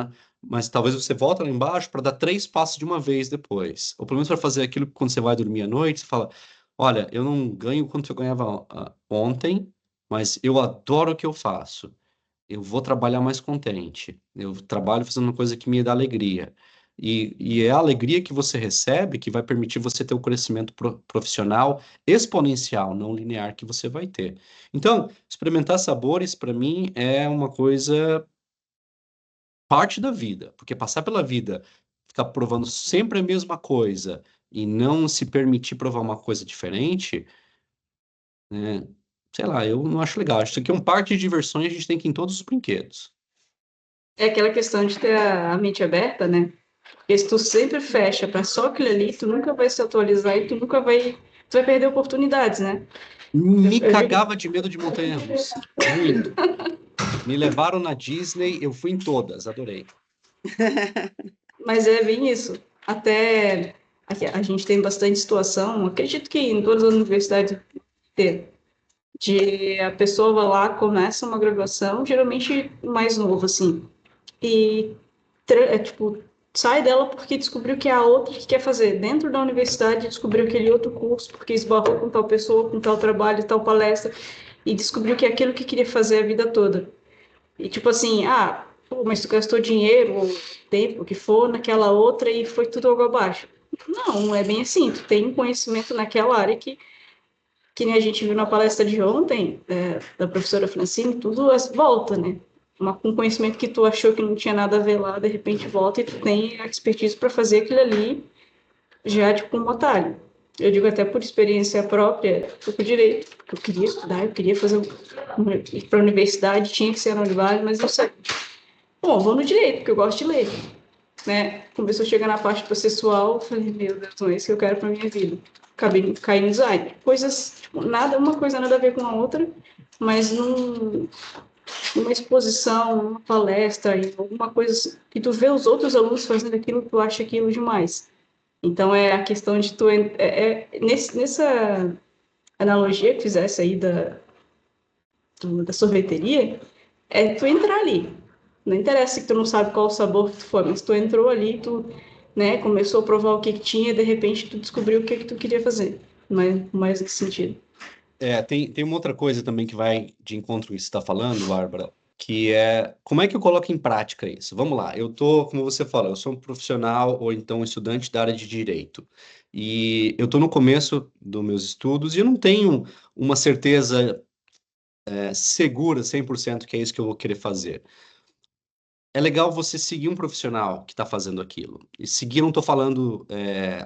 Mas talvez você volte lá embaixo para dar 3 passos de uma vez depois. Ou pelo menos para fazer aquilo que quando você vai dormir à noite, você fala, olha, eu não ganho quanto eu ganhava ontem, mas eu adoro o que eu faço. Eu vou trabalhar mais contente. Eu trabalho fazendo uma coisa que me dá alegria. E é a alegria que você recebe que vai permitir você ter o crescimento profissional exponencial, não linear, que você vai ter. Então, experimentar sabores, para mim, é uma coisa parte da vida, porque passar pela vida, ficar provando sempre a mesma coisa e não se permitir provar uma coisa diferente, né? Sei lá, eu não acho legal. Acho que aqui é um parque de diversões, a gente tem que ir em todos os brinquedos. É aquela questão de ter a mente aberta, né? Porque se tu sempre fecha para só aquilo ali, tu nunca vai se atualizar e tu vai perder oportunidades, né? Me Eu digo, cagava de medo de montanha-russa. Muito. Me levaram na Disney, eu fui em todas, adorei. mas é bem isso. Até aqui, a gente tem bastante situação, acredito que em todas as universidades tem, de a pessoa vai lá, começa uma graduação, geralmente mais novo, assim, e tipo, sai dela porque descobriu que é a outra que quer fazer. Dentro da universidade, descobriu aquele outro curso porque esbarrou com tal pessoa, com tal trabalho, tal palestra, e descobriu que é aquilo que queria fazer a vida toda. E tipo assim, pô, mas tu gastou dinheiro, ou tempo, o que for, naquela outra e foi tudo água abaixo. Não, não é bem assim. Tu tem conhecimento naquela área que nem a gente viu na palestra de ontem, da professora Francine, tudo volta, né? Um conhecimento que tu achou que não tinha nada a ver lá, de repente volta e tu tem a expertise para fazer aquilo ali já, tipo, um atalho. Eu digo até por experiência própria, fui para direito, porque eu queria estudar, eu queria ir para a universidade, tinha que ser na universidade, mas eu sei. Bom, vou no direito, porque eu gosto de ler, né? Começou a chegar na parte processual, falei, meu Deus, não é isso que eu quero para minha vida. Acabei caindo no design. Coisas, tipo, nada, uma coisa nada a ver com a outra, mas numa exposição, numa palestra, em alguma coisa que tu vê os outros alunos fazendo aquilo, tu acha aquilo demais. Então, é a questão de tu... nessa analogia que fizesse aí da sorveteria, é tu entrar ali. Não interessa que tu não sabe qual o sabor que tu foi, mas tu entrou ali, tu, né, começou a provar o que que tinha, e de repente tu descobriu o que que tu queria fazer. Mais nesse sentido. Tem uma outra coisa também que vai de encontro com isso que você está falando, Bárbara, que é como é que eu coloco em prática isso? Vamos lá, eu tô, como você fala, eu sou um profissional ou então um estudante da área de direito. E eu estou no começo dos meus estudos e eu não tenho uma certeza segura 100% que é isso que eu vou querer fazer. É legal você seguir um profissional que está fazendo aquilo. E seguir, não estou falando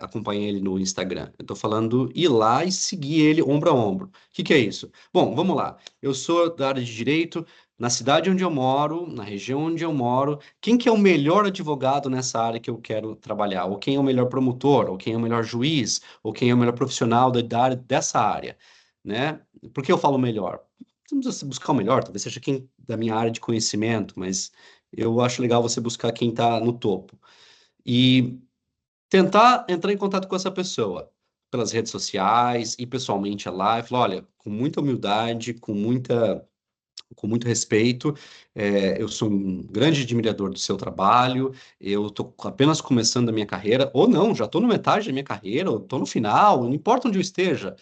acompanhar ele no Instagram. Eu estou falando ir lá e seguir ele ombro a ombro. O que que é isso? Bom, vamos lá. Eu sou da área de direito, na cidade onde eu moro, na região onde eu moro. Quem que é o melhor advogado nessa área que eu quero trabalhar? Ou quem é o melhor promotor? Ou quem é o melhor juiz? Ou quem é o melhor profissional da área, dessa área? Né? Por que eu falo melhor? Não precisa buscar o melhor, talvez seja quem da minha área de conhecimento, mas eu acho legal você buscar quem está no topo. E tentar entrar em contato com essa pessoa pelas redes sociais e pessoalmente lá, e falar, olha, com muita humildade, com muito respeito, eu sou um grande admirador do seu trabalho, eu estou apenas começando a minha carreira, ou não, já estou na metade da minha carreira, ou estou no final, não importa onde eu esteja,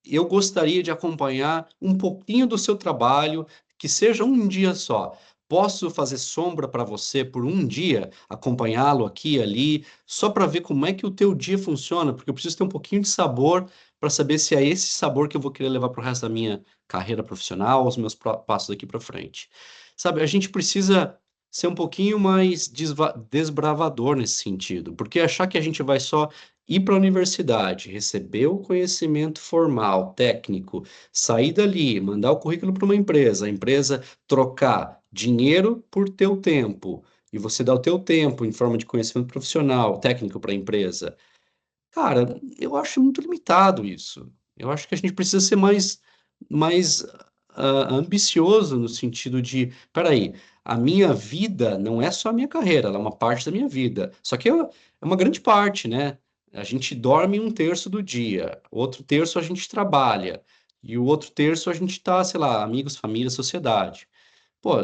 eu gostaria de acompanhar um pouquinho do seu trabalho, que seja um dia só. Posso fazer sombra para você por um dia, acompanhá-lo aqui e ali, só para ver como é que o teu dia funciona, porque eu preciso ter um pouquinho de sabor para saber se é esse sabor que eu vou querer levar para o resto da minha carreira profissional, os meus passos daqui para frente. Sabe, a gente precisa ser um pouquinho mais desbravador nesse sentido, porque achar que a gente vai só ir para a universidade, receber o conhecimento formal, técnico, sair dali, mandar o currículo para uma empresa, a empresa trocar dinheiro por teu tempo, e você dá o teu tempo em forma de conhecimento profissional, técnico para a empresa. Cara, eu acho muito limitado isso. Eu acho que a gente precisa ser mais ambicioso no sentido de, peraí, a minha vida não é só a minha carreira, ela é uma parte da minha vida. Só que é uma grande parte, né? A gente dorme um terço do dia, outro terço a gente trabalha, e o outro terço a gente tá, sei lá, amigos, família, sociedade. Pô,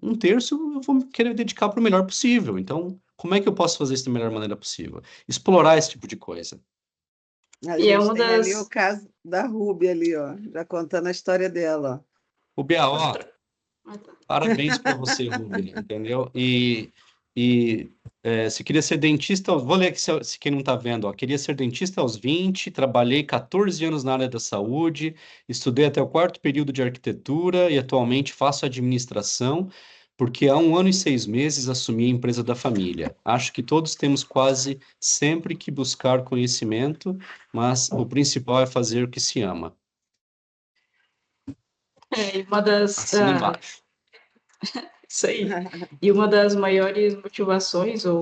um terço eu vou querer dedicar para o melhor possível. Então, como é que eu posso fazer isso da melhor maneira possível? Explorar esse tipo de coisa. A E é gente uma tem ali o das... caso da Ruby ali, ó, já contando a história dela. O BAO, parabéns para você, Rubem, entendeu? Se queria ser dentista, vou ler aqui se quem não está vendo, ó. Queria ser dentista aos 20, trabalhei 14 anos na área da saúde, estudei até o quarto período de arquitetura e atualmente faço administração. porque há 1 ano e 6 meses assumi a empresa da família. Acho que todos temos quase sempre que buscar conhecimento, mas o principal é fazer o que se ama. E uma das, Assina embaixo. isso aí. E uma das maiores motivações, ou,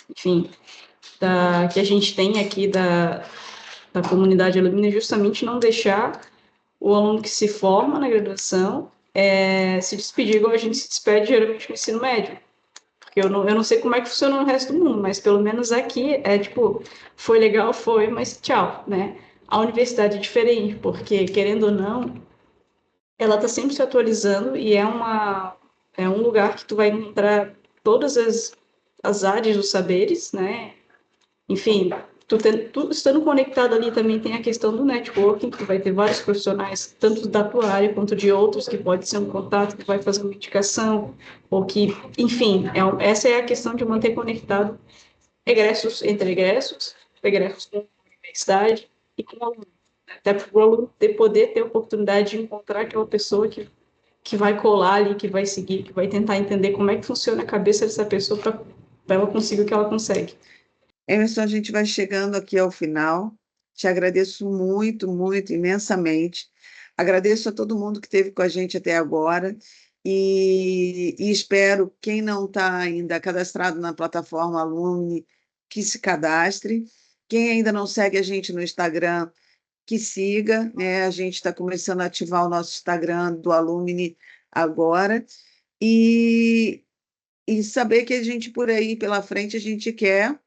enfim, que a gente tem aqui da comunidade alumina é justamente não deixar o aluno que se forma na graduação se despedir igual a gente se despede geralmente no ensino médio. Porque eu não sei como é que funciona no resto do mundo, mas pelo menos aqui é tipo, foi legal, foi, mas tchau, né? A universidade é diferente, porque, querendo ou não, ela está sempre se atualizando e é um lugar que tu vai encontrar todas as áreas dos saberes, né? Enfim, tu estando conectado ali também tem a questão do networking, que tu vai ter vários profissionais, tanto da tua área quanto de outros, que pode ser um contato que vai fazer uma indicação, ou que, enfim, essa é a questão de manter conectado entre egressos com a universidade e com o aluno. Até para o aluno poder ter a oportunidade de encontrar aquela pessoa que vai colar ali, que vai seguir, que vai tentar entender como é que funciona a cabeça dessa pessoa para ela conseguir o que ela consegue. Emerson, a gente vai chegando aqui ao final. Te agradeço muito, muito, imensamente. Agradeço a todo mundo que esteve com a gente até agora e espero, quem não está ainda cadastrado na plataforma Alumni, que se cadastre. Quem ainda não segue a gente no Instagram, que siga, né? A gente está começando a ativar o nosso Instagram do Alumni agora. E saber que a gente, por aí, pela frente, a gente quer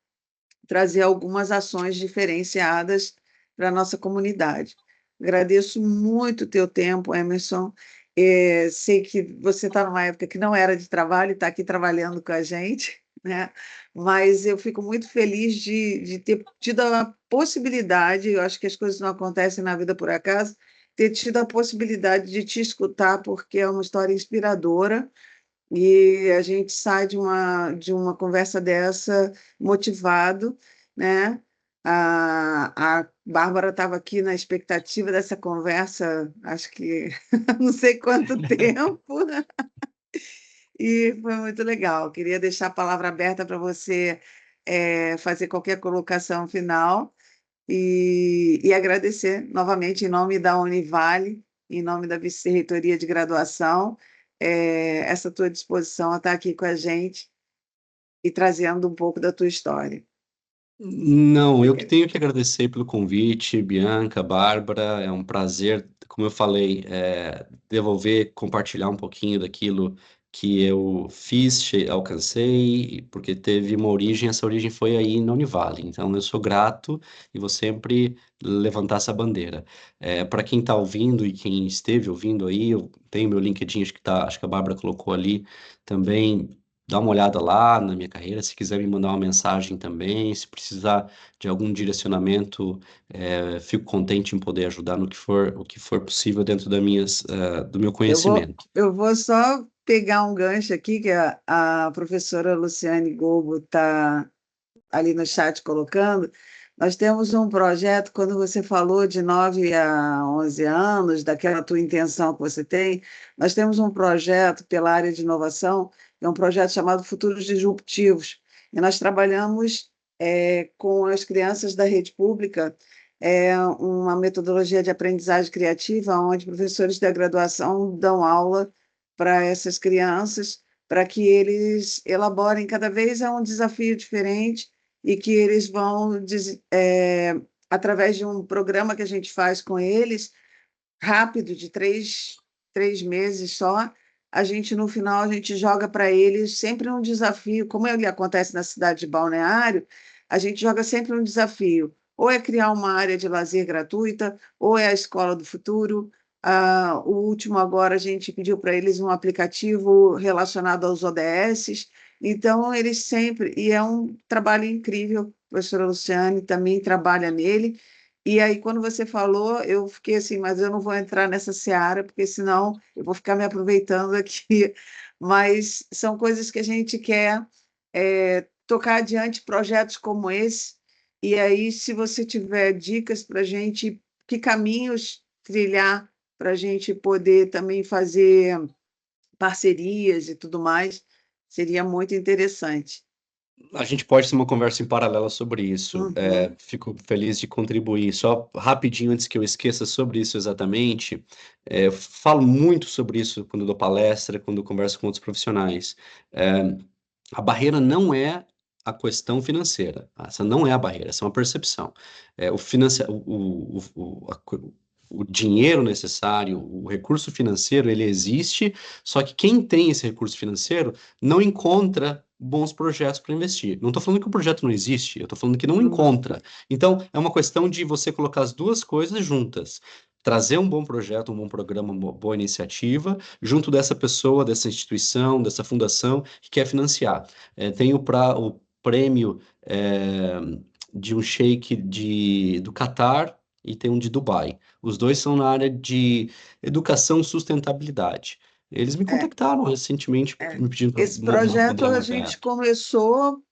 trazer algumas ações diferenciadas para a nossa comunidade. Agradeço muito o teu tempo, Emerson. Sei que você está numa época que não era de trabalho, está aqui trabalhando com a gente, né? Mas eu fico muito feliz de ter tido a possibilidade, eu acho que as coisas não acontecem na vida por acaso, ter tido a possibilidade de te escutar, porque é uma história inspiradora, e a gente sai de uma conversa dessa motivado, né? A Bárbara estava aqui na expectativa dessa conversa, acho que não sei quanto tempo, né? E foi muito legal. Queria deixar a palavra aberta para você fazer qualquer colocação final e agradecer novamente em nome da Univale, em nome da Vice-Reitoria de Graduação, essa tua disposição a estar aqui com a gente e trazendo um pouco da tua história. Não, eu que tenho que agradecer pelo convite, Bianca, Bárbara, é um prazer, como eu falei, devolver, compartilhar um pouquinho daquilo que eu fiz, alcancei, porque teve uma origem, essa origem foi aí na Univale, então eu sou grato e vou sempre levantar essa bandeira. Para quem está ouvindo e quem esteve ouvindo aí, eu tenho meu LinkedIn, acho que a Bárbara colocou ali também. Dá uma olhada lá na minha carreira, se quiser me mandar uma mensagem também, se precisar de algum direcionamento, fico contente em poder ajudar no o que for possível dentro do meu conhecimento. Eu vou só pegar um gancho aqui, que a professora Luciane Gobo está ali no chat colocando. Nós temos um projeto, quando você falou de 9 a 11 anos, daquela tua intenção que você tem, nós temos um projeto pela área de inovação, é um projeto chamado Futuros Disruptivos, e nós trabalhamos com as crianças da rede pública, uma metodologia de aprendizagem criativa, onde professores da graduação dão aula para essas crianças, para que eles elaborem cada vez um desafio diferente e que eles vão, através de um programa que a gente faz com eles, rápido, de três meses só, no final, a gente joga para eles sempre um desafio, como ele acontece na cidade de Balneário, a gente joga sempre um desafio, ou é criar uma área de lazer gratuita, ou é a escola do futuro. O último agora, a gente pediu para eles um aplicativo relacionado aos ODS, então eles sempre, e é um trabalho incrível, a professora Luciane também trabalha nele, e aí, quando você falou, eu fiquei assim, mas eu não vou entrar nessa seara, porque senão eu vou ficar me aproveitando aqui. Mas são coisas que a gente quer tocar adiante projetos como esse. E aí, se você tiver dicas para a gente, que caminhos trilhar para a gente poder também fazer parcerias e tudo mais, seria muito interessante. A gente pode ter uma conversa em paralelo sobre isso. Uhum. Fico feliz de contribuir. Só rapidinho, antes que eu esqueça sobre isso exatamente, eu falo muito sobre isso quando dou palestra, quando converso com outros profissionais. A barreira não é a questão financeira. Essa não é a barreira, essa é uma percepção. O dinheiro necessário, o recurso financeiro, ele existe, só que quem tem esse recurso financeiro não encontra bons projetos para investir. Não estou falando que o projeto não existe, eu estou falando que não encontra. Então, é uma questão de você colocar as duas coisas juntas. Trazer um bom projeto, um bom programa, uma boa iniciativa, junto dessa pessoa, dessa instituição, dessa fundação que quer financiar. Tem o prêmio de um sheik do Catar e tem um de Dubai. Os dois são na área de educação e sustentabilidade. Eles me É, contactaram recentemente me pedindo para esse projeto moderar um a gente evento. começou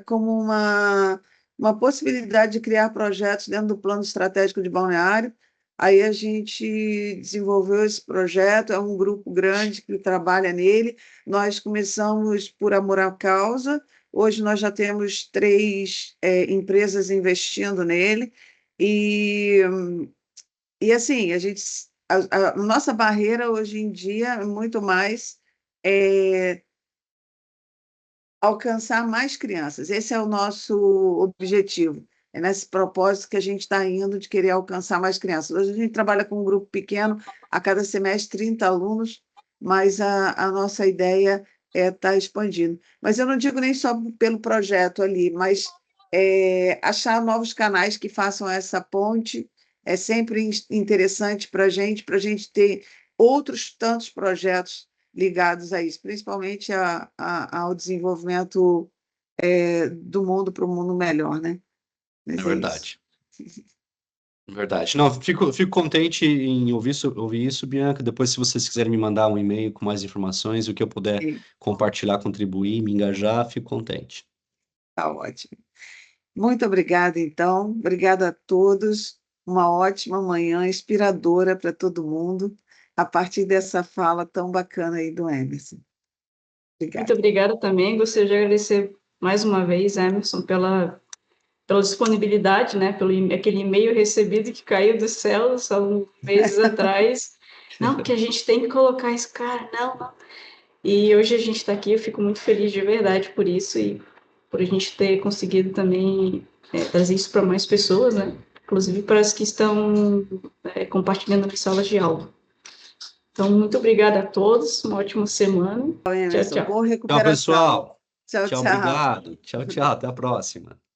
como uma possibilidade de criar projetos dentro do plano estratégico de Balneário. Aí a gente desenvolveu esse projeto, é um grupo grande que trabalha nele. Nós começamos por amor à causa, hoje nós já temos 3 empresas investindo nele, e, e assim, a nossa barreira hoje em dia é muito mais. é, Alcançar mais crianças. Esse é o nosso objetivo. É nesse propósito que a gente está indo de querer alcançar mais crianças. Hoje a gente trabalha com um grupo pequeno, a cada semestre 30 alunos, mas a nossa ideia é estar expandindo. Mas eu não digo nem só pelo projeto ali, mas achar novos canais que façam essa ponte é sempre interessante para a gente ter outros tantos projetos ligados a isso, principalmente ao desenvolvimento do mundo para um mundo melhor, né? É Mas é isso. verdade. É verdade. Não, fico contente em ouvir isso, Bianca. Depois, se vocês quiserem me mandar um e-mail com mais informações, o que eu puder Sim, compartilhar, contribuir, me engajar, fico contente. tá ótimo. Muito obrigada, então. Obrigada a todos. Uma ótima manhã, inspiradora para todo mundo, a partir dessa fala tão bacana aí do Emerson. Muito Obrigada. obrigada também. Gostaria de agradecer mais uma vez, Emerson, pela disponibilidade, né? Pelo aquele e-mail recebido que caiu do céu há uns meses atrás. Não, que a gente tem que colocar esse cara. Não, não. E hoje a gente está aqui, eu fico muito feliz de verdade por isso e por a gente ter conseguido também trazer isso para mais pessoas, né? Inclusive para as que estão compartilhando nas salas de aula. Então, muito obrigada a todos, uma ótima semana. Tchau, Emerson, tchau. boa Tchau, recuperação. pessoal. Tchau, Tchau, tchau. obrigado. Tchau, tchau. Até a próxima.